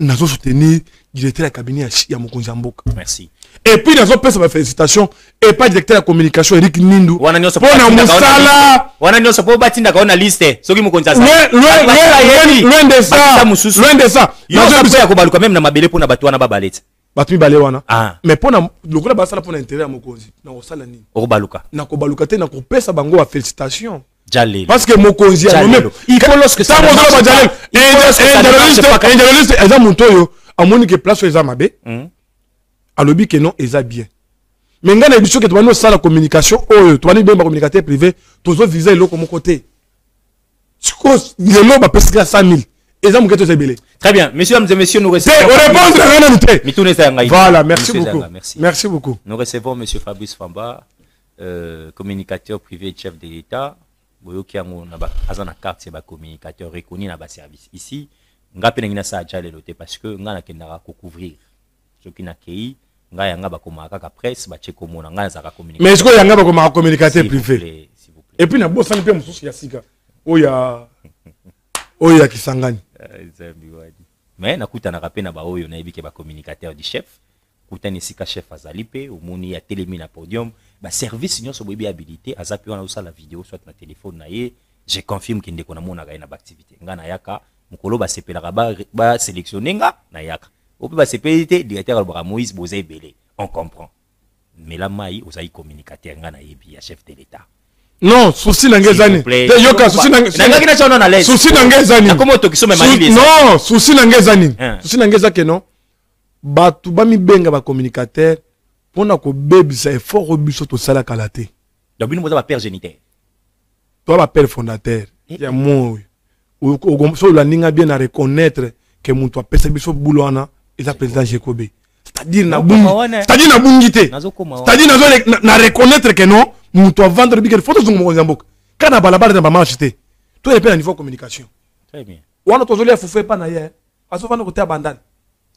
Nazo soutenir directeur de cabinet ya Mokonzi Mboka. Merci. Et puis nazo pesa ma félicitation et pas directeur de communication Eric Nindu. Pona musala. Wana nyoso po batinda kaona liste. Soki Mokonzi asa. Loin de ça. Loin de ça. Nazo ya kobaluka même na mabele pona batu wana babalete. Batu mibale wana. Mais pona lokola basala pona intérêt ya Mokonzi. Na osala nini? Okobaluka. Na kobaluka te na kopesa bango wa félicitation. Parce que Mokonzi a nommé. Il faut lorsque ça journaliste eza montoyo amoni que place eza mabe. Alobi que non eza bien. Mais ngana ebiso que tu vas ça la communication tu vas bien communicateur privé tozo visa eloko mon côté. Suppose lelo ba pesa 100,000. Eza muketo zebele. Très bien, mesdames et messieurs, nous recevons. Voilà, merci beaucoup. Merci beaucoup. Nous recevons monsieur Fabrice Famba, communicateur privé chef de l'État. Boyoki yango na ba azana carte ba communicateur reconnu na ba service ici ngape ngina sa ajale lote parce que ngana kendaka ko couvrir ce qui na kei ngaya nga ba komaka ka presse ba cheko mona ngana za ka communicateur. Mais est-ce que yanga ba komaka communicateur privé et puis na bossa mpe mususu ya sika oya Kisangani mais nakuta na rapena ba oyo na ebike ba communicateur du chef kutani sika chef azalipe omoni ya telemi na podium ba service nyonso boyebi habilité azapi wana usala vidéo soit na téléphone na ye je confirme que ndeko na mona ga na ba activité ngana yaka mukolo ba sepelaka ba sélectionner nga na yaka opi ba sepelité directeur ba Moïse Bozé Belé on comprend mais la mai osai communicateur ngana yebi ya chef de l'État. Non, souci n'angezani. Yoka souci n'angezani. Souci n'angezani. Comment to kisome mali non, souci n'angezani. Souci n'angeza que non. Batu ba mi benga ba communicateur pona ko bebisa effort biso to sala kalate. Donc bino ba père géniteur. Toi ba père fondateur. Ya mo. O so la ninga bien à reconnaître que mon toi pesa biso bulwana et la président Jacob. C'est-à-dire na bungi. C'est-à-dire na bungité. C'est-à-dire na reconnaître que non, mon toi vendre bi que photo zo mo nzamboka. Kana balabala na ba marché. Toi et puis à niveau communication. Très bien. Wana to zo le fufe pa na ye. Aso vana ko te abandane.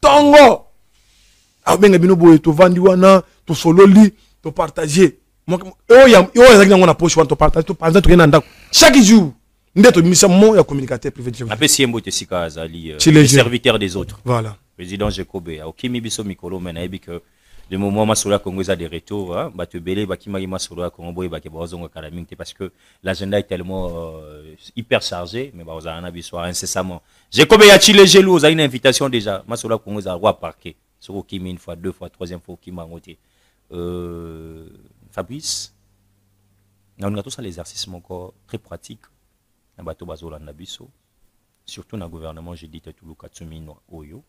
Tongo. Abenga bino boye to vandi wana to sololi to partager oya ezaki na poche wana to partager to panza to kena ndako chaque jour ndeto misa mo ya communicateur privé après siembo te sika azali serviteur des autres. Voilà président Jacob okimi biso mikolo mena ebi que le moment masolo ya Congo eza de retour hein ba te belé ba kimaki masolo ya Congo boye ba ke bazonga kala mingi parce que l'agenda est tellement hyper chargé mais ba ozana biso incessamment Jacob ya chile gelou za une invitation déjà masolo ya Congo za roi parquet. Sur Kimi une fois, deux fois, troisième fois, Kimi a ngoté. Fabrice, on a tous ça l'exercice encore très pratique. Un bateau bazola nabiso, surtout dans le gouvernement, j'ai dit tout le Katsumi no Oyo.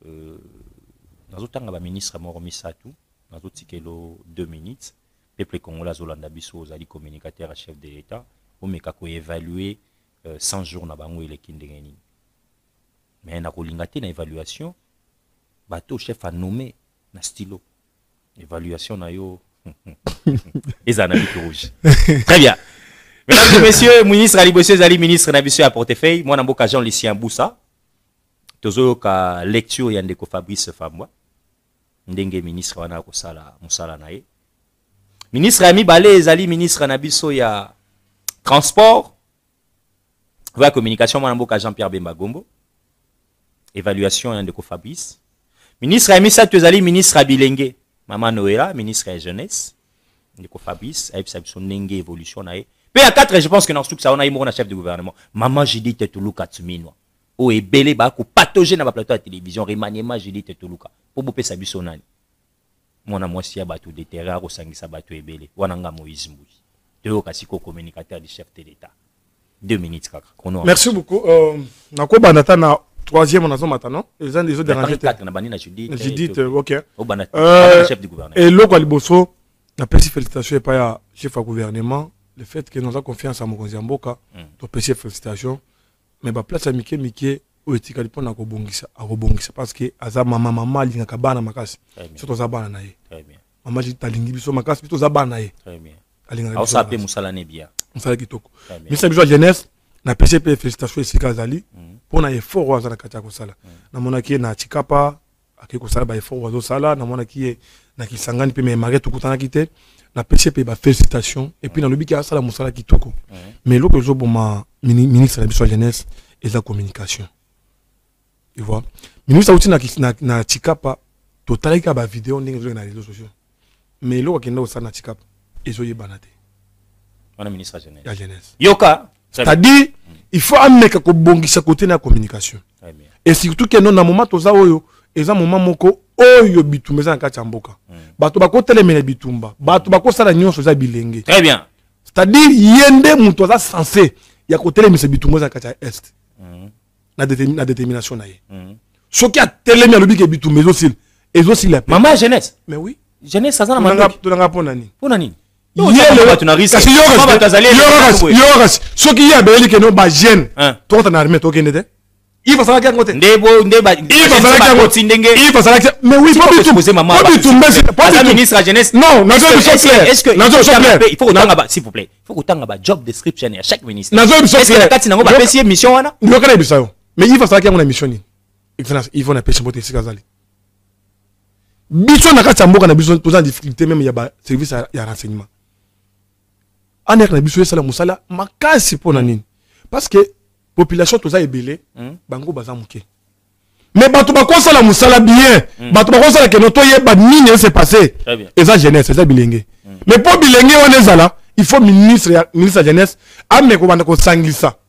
Dans autant que ministre m'a remis ça tout, dans autres tikelo 2 minutes. Peuple congolais zola nabiso, aux alliés communicateurs à chef de l'État, au meka ko évaluer 100 jours na bango ele kindengeni. Mais na kolingate na évaluation. Bateau chef a nommé na stylo. Évaluation na yo. Les analyses rouges. Très bien. Mesdames et messieurs, ministre Ali Bossé Zali, ministre Nabiso à portefeuille. Moi, n'amboka Jean Lucien Boussa. Tozo ka lecture yandeko Fabrice Famba. Ndenge ministre wana ko sala musala na ye. Ministre Ami Balé Zali, ministre Nabiso ya transport. la communication, moi, Jean-Pierre Bemba Gombo. Évaluation de Fabrice. Ministre Amissa Tuzali, ministre Abilenge. Maman Noëlla, ministre de la jeunesse. De Fabrice, avec son évolution. Puis à 4, je pense que dans ce ça, on a eu mon chef de gouvernement. Maman, j'ai dit Tetuluka Tsumino. Oh, et belé, bah, ko patogé dans la plateau de télévision. Remaniement, j'ai dit Tetuluka. Pour bopé sa bisonani. Mon amour, si a battu des terrains, au sangi sa battu et belé. Wananga Moïse Mouy. Deux Kasiko, communicateur du chef de l'État. 2 minutes, kaka. Merci beaucoup. Nako banata na troisième on a son matin, non? Les uns des autres dérangés. J'ai dit, ok. Chef du gouvernement. Et l'autre, Aliboso, la petite félicitation et pas à chef du gouvernement. Le fait que nous avons confiance à Mokonzi Mboka, tu peux félicitations. Mais la place à Mickey, où est-il qu'il peut rebondir parce que maman il n'a qu'à bana makasi. Surtout Zabana naïe. Très bien. Maman dit t'as l'ingibiso makasi plutôt Zabana naïe. Très bien. Alors ça peut Moussala Nebia. Moussala Kitoko. Mais c'est besoin jeunesse. Na PCP félicitations ici Kazali pour na effort wa zana katia ko sala. Na mona ki na Chikapa akiko sala ba effort wa zo sala na mona ki na Kisangani pe me mare to kutana kite. La PCP ba félicitations et puis dans le but qui a ça la Moussala Kitoko. Mais l'autre jour pour ma ministre de la jeunesse et la communication. Tu vois. Ministre aussi na Chikapa total ka ba vidéo ndenge na réseaux sociaux. Mais l'autre qui na ça na Chikapa ezoye banate. On a ministre de la jeunesse. Yoka. C'est-à-dire il faut amener ko bongisa côté na communication. Et surtout que non na moment toza oyo eza moment moko oyo bitumeza na kati mboka. Bato bako telemena bitumba, bato bako sala nyonso za bilenge. Très bien. C'est-à-dire yende muto za censé ya ko telemisa bitumeza na kati est. Na détermination na ye. Soki a telemena lobi ke bitumba ezosil la. Maman jeunesse. Mais oui. Jeunesse ça na manga tolanga ponani. Ponani. Kasi yoras soki ya beli ke no ba jeune to ta na armée to kende te il va savoir qu'il y a côté il va savoir que mais oui pas la ministre de la jeunesse non est-ce que il faut autant s'il vous plaît il faut autant job description à chaque ministre est-ce que la carte nango ba pesi mission wana il va bisayo mais il va savoir qu'il y a une mission ni excellence il faut na pesi bote sikazali biso na kati mboka na biso to en difficulté même il y a ba service ya renseignement anek na biso sala musala makasi pona nini parce que population toza ebele bango baza muke mais bato bakosa la musala bien bato bakosa la que noto yeba nini s'est passé eza jeunesse eza bilenge mais pour bilenge on ezala il faut ministre de jeunesse ame ko banda ko sangisa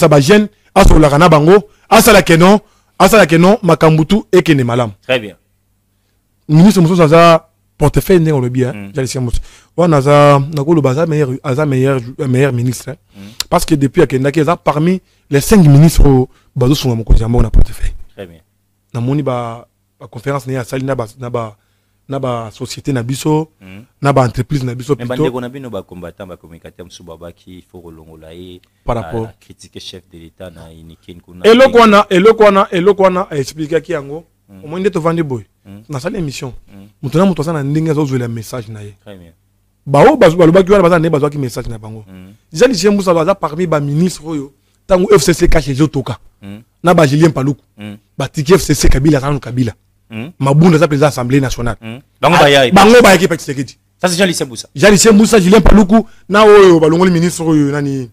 ba jeune asola kana bango asala que non makambutu ekene malam. Très bien. Ministre Moussa Zaza portefeuille n'est le bien. On a meilleur ministre. Parce que depuis que parmi les 5 ministres au Bazo sont mon portefeuille. Très bien. Dans mon conférence, il y a une société, une entreprise. Mais on a vu nos combattants, nos communicateurs, qui faut par rapport à critiquer le chef de l'État. Et le qu'on a expliqué qui est au moins de vendre boy na salle émission mutuna muto sana ndinga zo la message na ye très bien bao baluba ki wana bazana bazwa ki message na bango jali chembu sa baza parmi ba ministre oyo tangu FCC caché jotoka na ba Julien Paluku ba tiki FCC Kabila sana Kabila mabunda za président assemblée nationale bango ba équipe Tshisekedi ça c'est Jali Chembusa Julien Paluku na oyo balongoli ministre oyo nani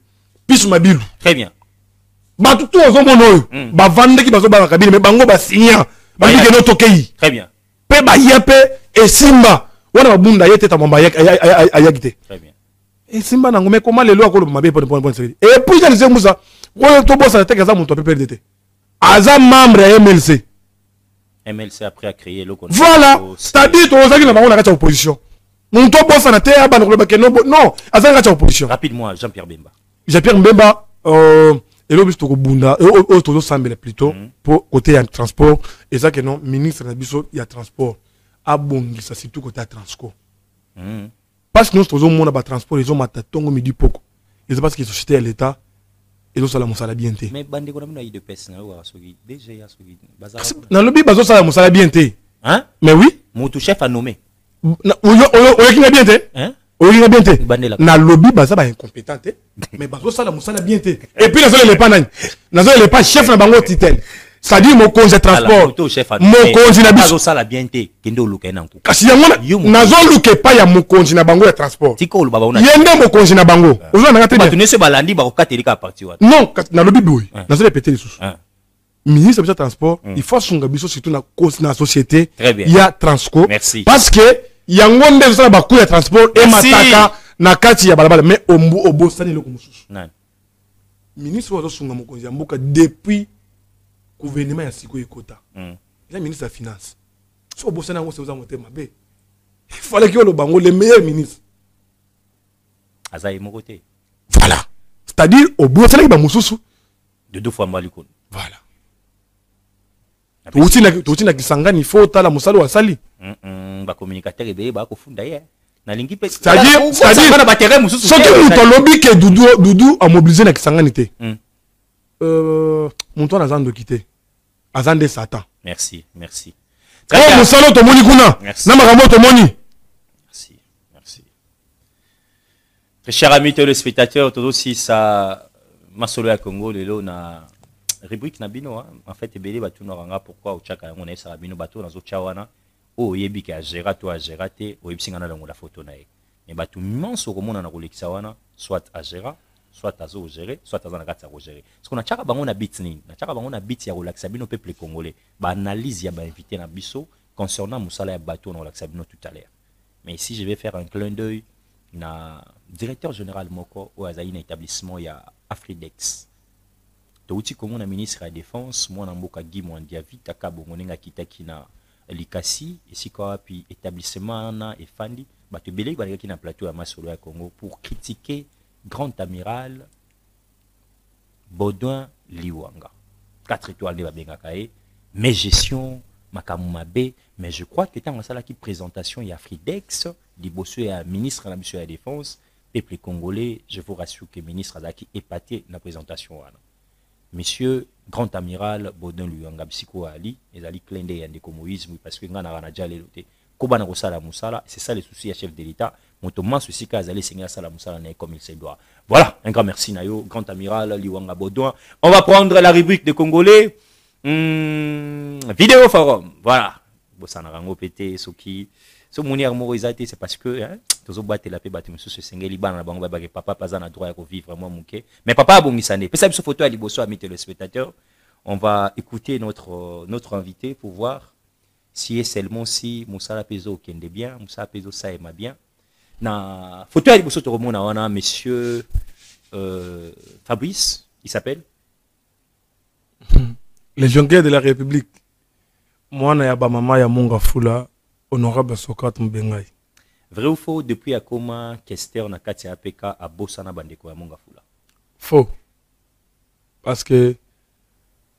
Pisu Mabilu très bien ba tout ozo mono ba vande ki bazo ba Kabila mais bango ba signa très bien. Pe ba yepe et Simba. Wana babunda yete ta mamba ayagite. Très bien. Et Simba na ngome comment les lois ko mabe pour série. Et puis je disais Moussa, ko to bossa te kaza monto PPRDT. Aza membre à MLC. MLC après a créé le voilà, c'est-à-dire to ozaki na bango na kati opposition. Monto bossa na te aba no ke non, aza na kati opposition. Rapidement Jean-Pierre Bemba et là, je bunda autour semble plutôt pour côté transport et ça que non ministre il y a transport à bongi ça surtout côté transport parce que nous tous monde ba transport ils ont matatongo midi poko et c'est parce que société à l'état et donc ça la musala bien té mais bande ko na de pes na wa sogi déjà ya sogi bazar na lobby bazo ça la musala bien té hein mais oui mon tout chef a nommé oyo ki na bien té hein oyo bien té na lobby baza ba incompétent mais bazo ça la musala bien té et puis na zo les pas chef na bango titel c'est-à-dire mon congé transport mon congé na biso ça la bienté kende oluka na nku kasi yango nazo luke pa ya mon congé na bango ya transport tiko oluba ona yende mon congé na bango ozo na ngate ba tunese balandi ba kokatelika parti wa non na lobi boy nazo répéter les sous ministre de transport il faut sunga biso surtout na société il y a Transco parce que yango nde zo na ba ya transport et mataka na kati ya balabala mais obosani le komususu ministre ozo sunga mon congé mboka depuis gouvernement ya siko ekota il est ministre de la finance so bosana ngo seuza ngote mabe il fallait que le bango le meilleur ministre azaï mon côté voilà c'est-à-dire au bosana ki ba mususu de deux fois malikon voilà tuuti na kisangani faut tala musalo wasali ba communicateur ebe ba ko funda ye na lingi pe c'est-à-dire na ba terrain mususu so ki muto lobi ke dudu a mobiliser na kisangani te mon tour azan de quitter azan de Satan merci oh musalo to moni kuna na makambo to moni merci très cher ami téléspectateur tout aussi ça masolo ya Congo lelo na rubrique na bino en fait ebele batu na ranga pourquoi ochaka yango na esa bino batu na zo chawana o yebi ka gera to a gerate o yebsinga na la photo na ye mais batu immense komona na kolekisa wana soit a gera soit azo gérer soit azana kati ya gérer parce qu'on a chaka bango na bit ni na chaka bango na bit ya relaxa bino peuple congolais ba analyse ya ba invité na biso concernant musala ya bateau na relaxa bino tout à l'heure mais ici je vais faire un clin d'œil na directeur général moko au azali na établissement ya Afridex to uti kongo na ministre ya défense moi na mboka Guy Mwandiavi takabongo nenga kitaki na likasi esika puis établissement na efandi bato belé ba na plateau ya masolo ya Congo pour critiquer grand amiral Baudouin Liwanga 4 étoiles de babengaka e mais gestion makamumabe mais je crois que tant ça qui présentation ya Afridex liboso ya ministre na biso ya défense peuple congolais je vous rassure que ministre azaki épaté na présentation wana monsieur grand amiral Baudouin Liwanga bisiko ali ezali clende ya ndeko Moïse parce que ngana na jale loté kobana ko sala musala c'est ça le souci à chef de l'état motoman souci ka azali seigneur sala musala na comme il se doit voilà un grand merci nayo grand amiral Liwanga Baudouin on va prendre la rubrique de congolais vidéo forum voilà bosana rango pété soki so monier mo izate c'est parce que tozo battre la pe battre musu sengeli bana bango ba papa pas na droit à vivre moi muke mais papa abongisane pesa biso photo à liboso ami téléspectateurs on va écouter notre invité pour voir si est seulement si Moussala Pezo kende bien Moussala Pezo ça aime bien na photo à liboso to remona wana monsieur Fabrice il s'appelle les jongleurs de la République moi na ya ba mama ya Monga Fula honorable Socrate Mbengai vrai ou faux depuis akoma Kester na kati ya APK a bosana bandeko ya Monga Fula faux parce que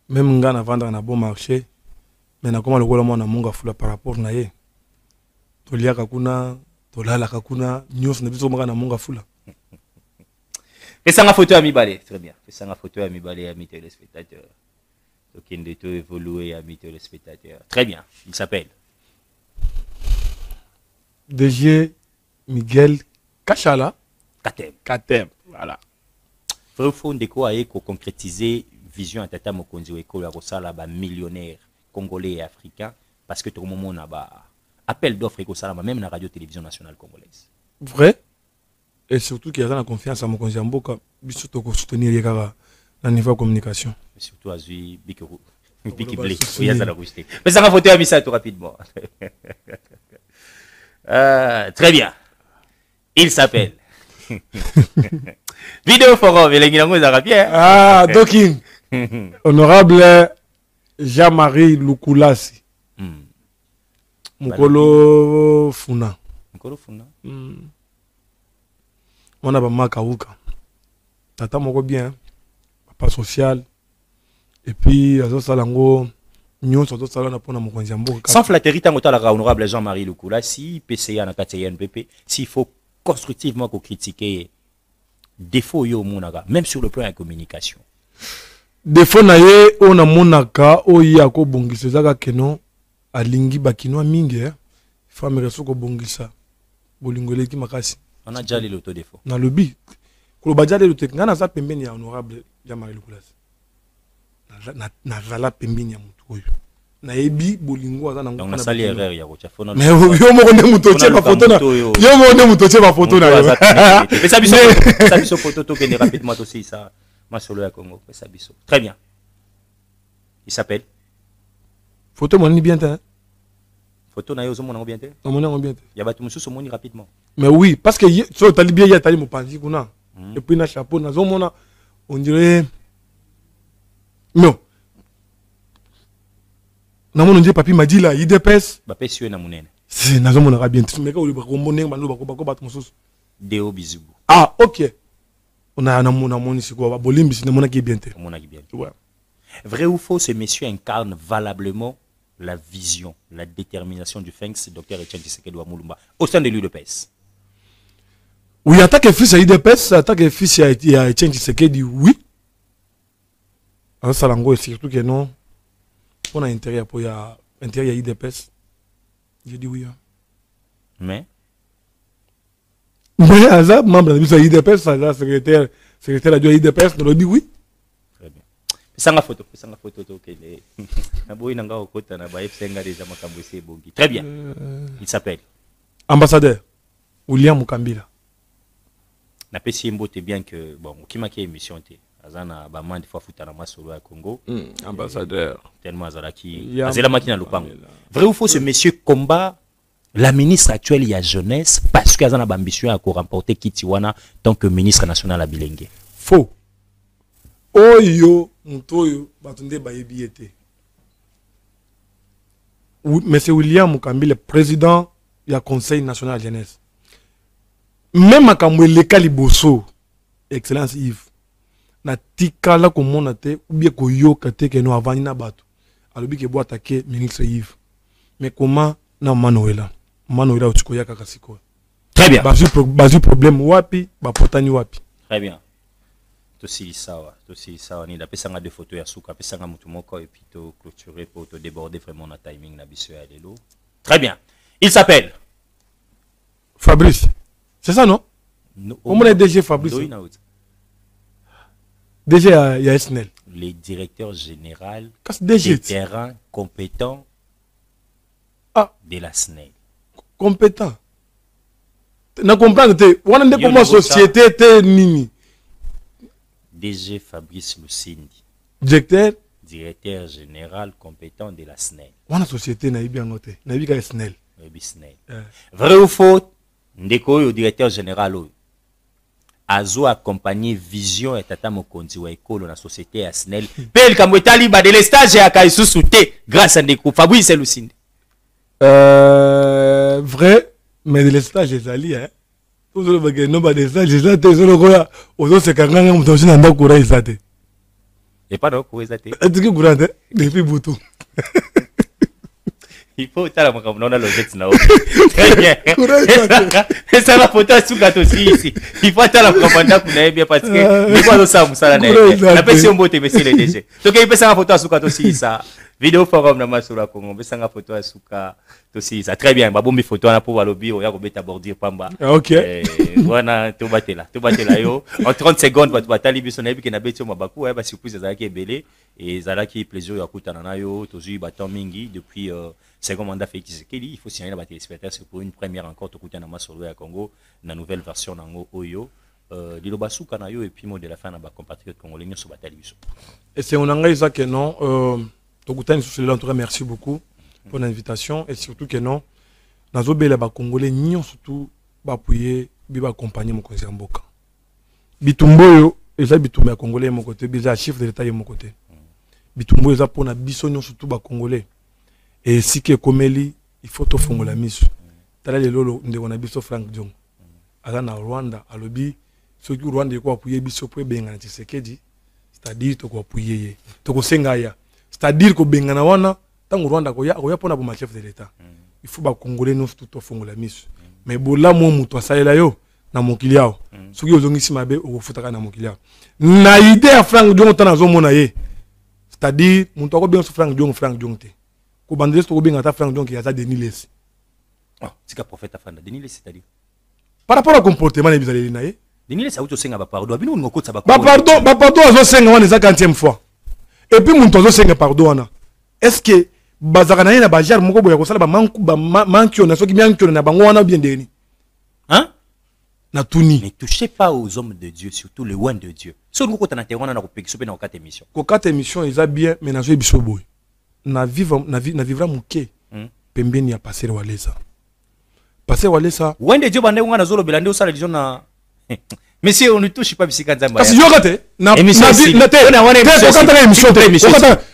même nga na vendre na bon marché mais na koma lokola mwana Monga Fula par rapport na ye toliaka kuna tolalaka kuna nyos na biso na Monga Fula pesanga photo ya mibale très bien pesanga photo ya mibale ya mi téléspectateur tokende to évoluer ya mi téléspectateur très bien il s'appelle DG Miguel Kachala Katem voilà vrai fond de quoi est concrétiser vision à tata mokonzi weko la rosala ba millionnaire congolais et africain parce que tout le monde a ba appel d'offre ko sala même la radio télévision nationale congolaise vrai et surtout qu'il y a la confiance à mokonzi mboka biso to ko soutenir yekaka na niveau communication et surtout azui bikero bikiblé oyaza la rusté mais ça va photo à misa tout rapidement très bien il s'appelle vidéo forum Dokin honorable Jean-Marie Lukulasi Mukolo Funa on a pas Uka tata moko bien papa social et puis azo salango sans flatterie tant que honorable Jean-Marie Lukulasi PCA na KTNPP s'il faut constructivement critiquer défaut yo monaka même sur le plan de communication défaut na ye on a monaka o ya ko bongisa zaka keno alingi bakino mingi femme reso ko bongisa bolingoleki makasi on a déjà l'auto défaut na lobi ko ba déjà l'auto ngana za pembeni ya honorable Jean-Marie Lukulasi nazala pembeni ya mutu oyo nayebi bolingo aza nango donc nasali erreur ya kocha fona mais yo moko nde mutu otie bafoto na yo moko nde mutu otie bafoto na yo pesa biso photo tokende rapidement aussi ça masolo ya Congo pesa biso très bien. Il s'appelle photo moni bien te photo na yo zo mona bien te mona bien te ya batu mususu moni rapidement mais oui parce que so tali bien ya tali mopanzi kuna et puis na chapeau na zo mona on dirait non na mon dieu papi m'a dit là IDPS ba pesi yo na munene c'est na zo mona bien mais ka oliba kombo ndenge bando bako batu mususu Deo Bizubu ah OK on a na moni siko ba bolimbi si na mona ki bien te mona ki bien ouais. Vrai ou faux, ce monsieur incarne valablement la vision, la détermination du FENX, Dr. Etienne Tshisekedi Wamulumba, au sein de l'UDPS. Oui, attaque et fils à IDPS, attaque et fils à Etienne Tshisekedi, oui. Alors, ça l'ango, surtout que non. On a intérêt pour intérêt à IDPS. J'ai dit oui. Hein. Mais Azab, membre de l'IDPS, secrétaire de l'IDPS, on a dit oui. Sanga photo tokele. Na boy nanga okota na ba FCNga déjà makambo ese bongi. Très bien. Il s'appelle ambassadeur William Mukambila. Na pesi mbote bien que bon, kima ki émission te. Azana ba mande fois futa na masolo ya Congo. Ambassadeur. Tellement azalaki azela makina lupango. Vrai ou faux, ce monsieur combat la ministre actuelle ya jeunesse parce que azana ba ambition à remporter Kitiwana tant que ministre national à Bilenge. Faux. Oyo mutoyo batunde bayebi ete. Monsieur William Mukambile, président du Conseil national de jeunesse. Même à Leka Liboso, Excellence Yves, na tika la komona te ou bien ko yoka te ke no avani na bato. Alobi ke bo attaquer ministre Yves. Mais comment na Manoela otiko yaka kasiko. Très bien. Bazu problème wapi, ba potani wapi. Très bien. Tosi sawa ni da pesanga de photos ya suka pesanga mutu moko et puis to clôturer pour te déborder vraiment na timing na biso ya lelo. Très bien. Il s'appelle Fabrice. C'est ça non? On est DG Fabrice. DG ya SNL. Le directeur général des terrains compétents de la SNEL. Compétent. Na comprendre te wana nde comment société te nini. DG Fabrice Lusindi. Directeur général compétent de la SNEL. Wana société na ibi angote. Na ibi ka SNEL. Vrai ou faux? Ndeko yo directeur général oyo. Azo accompagner vision et tata mokonzi wa ekolo na société ya SNEL. Pel kamwetali ba de l'estage ya kaisusu te grâce à Ndeko Fabrice Lusindi. Vrai, mais de l'estage ezali hein. Tout le monde no ba de l'estage ezate zo lokola ozo se kanganga mutonzi na ndakura ezate. Et pas donc où ezate. Atiki kurande depuis butu. Il faut tala makambo na logique na o. Très bien. Et ça la photo suka to ici. Il faut tala makambo kuna bien parce que ni kwa ça musala na. La personne mbote monsieur le DG. Donc il peut ça photo suka to ici ça. Vidéo forum na masura Congo, besanga photo ya suka to si ça très bien, babombi photo na pour balobi o ya ko beta bordir pamba. OK. Voilà, to batela yo. En 30 secondes va batali biso na biki na betio mabaku ba surprise za ki ebele et zalaki plaisir ya kutana na yo tozu baton mingi depuis second mandat Félix Tshisekedi. Il faut signaler la téléspectateurs c'est pour une première encore to kutana masolo ya Congo na nouvelle version nango oyo. Liloba suka na yo et puis mot de la fin na ba compatriotes congolais nyoso batali biso. Et c'est on engage ça que non merci beaucoup pour l'invitation et surtout que non, nous avons les Congolais ni surtout appuyer, accompagner mon conseil en boka. Bitumbo et ça bitumbo Congolais mon côté, bizarre chef de l'État mon côté. Bitumbo ça pour na bisonyo surtout Congolais. Et si que komeli il faut to fongo la mise. Tala le lolo nde on a biso Frank Diong. Ala na Rwanda alobi ceux qui Rwanda ko appuyer biso pour benga na Tshisekedi, c'est-à-dire to ko appuyer, to ko sengaya. C'est-à-dire que Bengana wana, tant que Rwanda koya pona pour chef de l'État. Il faut ba Congolais nous tout au fond la mise. Mais bola mo muto asalela yo na mokili yao. Soki ozongisi mabe okufutaka na mokili yao. Na idée ya Frank Diong tana zo mona ye. C'est-à-dire muto ko bien so Frank Diong te. Ko bandele to ko benga ta Frank Diong ki aza Denis Les. Ah, c'est prophète afanda Denis Les c'est-à-dire. Par rapport au comportement des bizaleli na ye. Denis Les a auto senga ba pardon. Abino ngoko tsa ba. Ba pardon azo senga wana za 40e fois. et puis mon tozo senga pardon est-ce que bazaka na ba jar moko boya ko sala ba manki na soki manki na bango wana bien deni hein na tuni. Ne touchez pas aux hommes de Dieu, surtout les ones de Dieu. Si vous avez un na kopeki sope na 4 émissions. Ko 4 émissions ils a bien mais na zo biso boy. Na vivra muke. Pembeni ya passer walesa. Passer walesa. Ones de Dieu bande ngana zolo belande o sala religion na. Monsieur on ne touche pas bisika nzamba. Parce yo kate na émission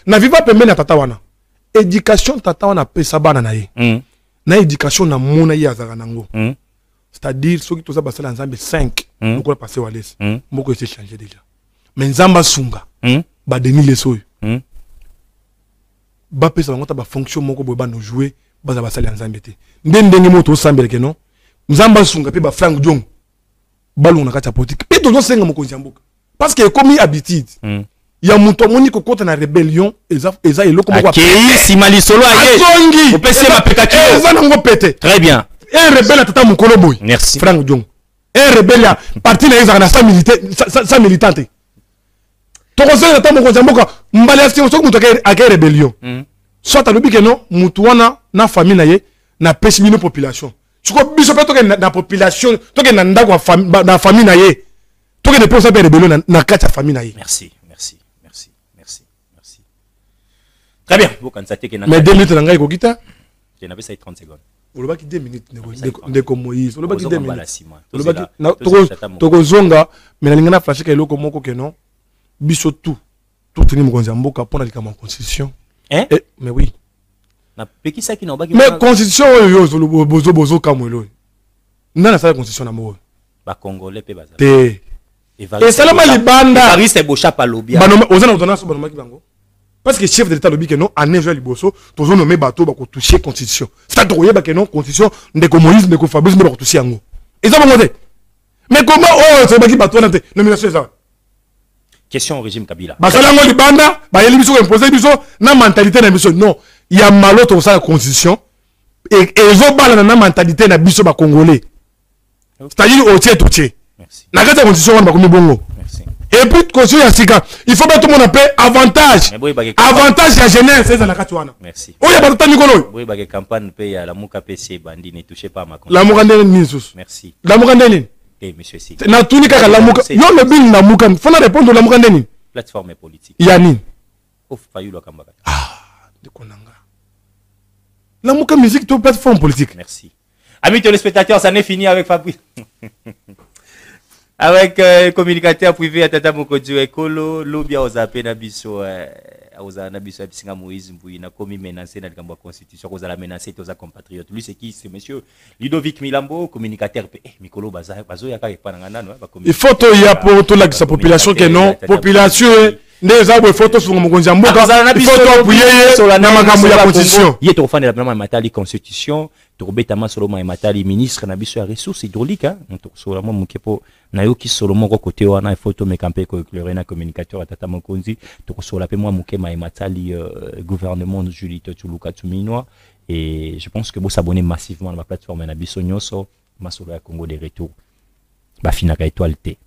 na vivra pembeni ya tata wana. Éducation tata wana pesa bana na ye. Na éducation na mona ye azaka nango. C'est-à-dire, ceux qui ont passé l'ensemble 5, nous avons passé à l'aise. Beaucoup s'est changé déjà. Mais Nzamba Sunga, bah Denis Lesoy, bah pesa on ba fonction moko boba no jouer, bah ça va saler ensemble été. Ndenge moto sambe ke non. Nzamba Sunga pe ba Frank Jong, ballon na kata politique. Pe to senga moko Nzamboka. Parce que comme habitude, il y a moto moni ko contre na rébellion, eza eloko moko. OK, si mali solo aye. Au PC ma pekati. Eza ngo pété. Très bien. Un rebelle à tata mukolo boy. Merci. Frank Jong. Un rebelle à parti na ezaka na sa militante. Toko sala tata moko Nzamboka, mbala si on so muto a rébellion. Soit alobi que non, mutu wana na famille na ye na pesi mino population. Tuko biso pe toke na population, toke na ndako na famille na ye. Toke de penser rébellion na kati famille na ye. Merci. Très bien. Vous constatez que mais 2 minutes na ngai ko kita. Je n'avais ça 30 secondes. On va 2 minutes ndeko Moïse. On va 2 minutes. On va toko zonga mais na lingana flasher ke loko moko ke non. Biso tout tuni mokonzi mboka pona likama constitution. Hein? Mais oui. Na peki ça qui na ba ki. Mais constitution yo bozo kamwelo. Nana sa constitution na mo. Ba congolais pe baza. Te. Et salama libanda. Paris c'est bocha palobia. Ba no ozana otona so ba no maki bango. Parce que chef de l'état lobi que non en neige liboso tozo nommer bateau ba ko toucher constitution. C'est to yeba que non constitution ndeko Moïse ndeko Fabrice ba ko toucher yango. Et ça ba mais comment oh c'est ba ki bateau na te nomination ça. Question au régime Kabila. Basalango libanda, ba yeli biso imposer biso na mentalité na biso non, il y a maloto ça la constitution et zo bala na mentalité na biso ba congolais. C'est-à-dire au tiers tout tiers. Merci. Na kata constitution ba komi bongo. Merci. Et puis constitution ya sika, il faut que tout le monde paie avantage. Avantage ya jeunesse c'est la kati wana. Merci. Oya ba tani kolo. Oui ba campagne paye ya la muka PC bandi ne touchez pas ma la muka ndeni minsus. Merci. La muka ndeni. Eh, monsieur Si. Na tuni kaka la muka. Yo le bin na muka. Faut na répondre la muka ndeni. Plateforme politique. Yani. Ouf Fayulu Kambaka. Ah, de konanga. La muka musique to plateforme politique. Merci. Amis téléspectateurs, ça n'est fini avec Fabrice. Avec communicateur privé à Tata Mokodio Ekolo, Lobia Ozape Nabiso, Nabiso Abisinga Moïse Mbouy, na commis menacé dans la constitution, aux la menacé, aux compatriotes. Lui, c'est qui? C'est monsieur Ludovic Milambo, communicateur. Mikolo Bazo Yaka et Panangana. Il faut qu'il y a pour toute la population qui est non, population, les arbres, photos sur mon Gonzamboka, il faut appuyer sur la constitution. Il est au fond de la matali constitution. Tobetama Solomon et Matali ministre na biso ya ressources hydrauliques hein Solomon mukepo na yo ki Solomon ko côté wana il faut to me camper ko éclairer na communicateur atata mokonzi to sola pe moi mukema et Matali gouvernement Julie Tuluka Tuminoa et je pense que vous s'abonner massivement à ma plateforme na biso nyoso masolo ya Congo de retour ba finaka étoile T.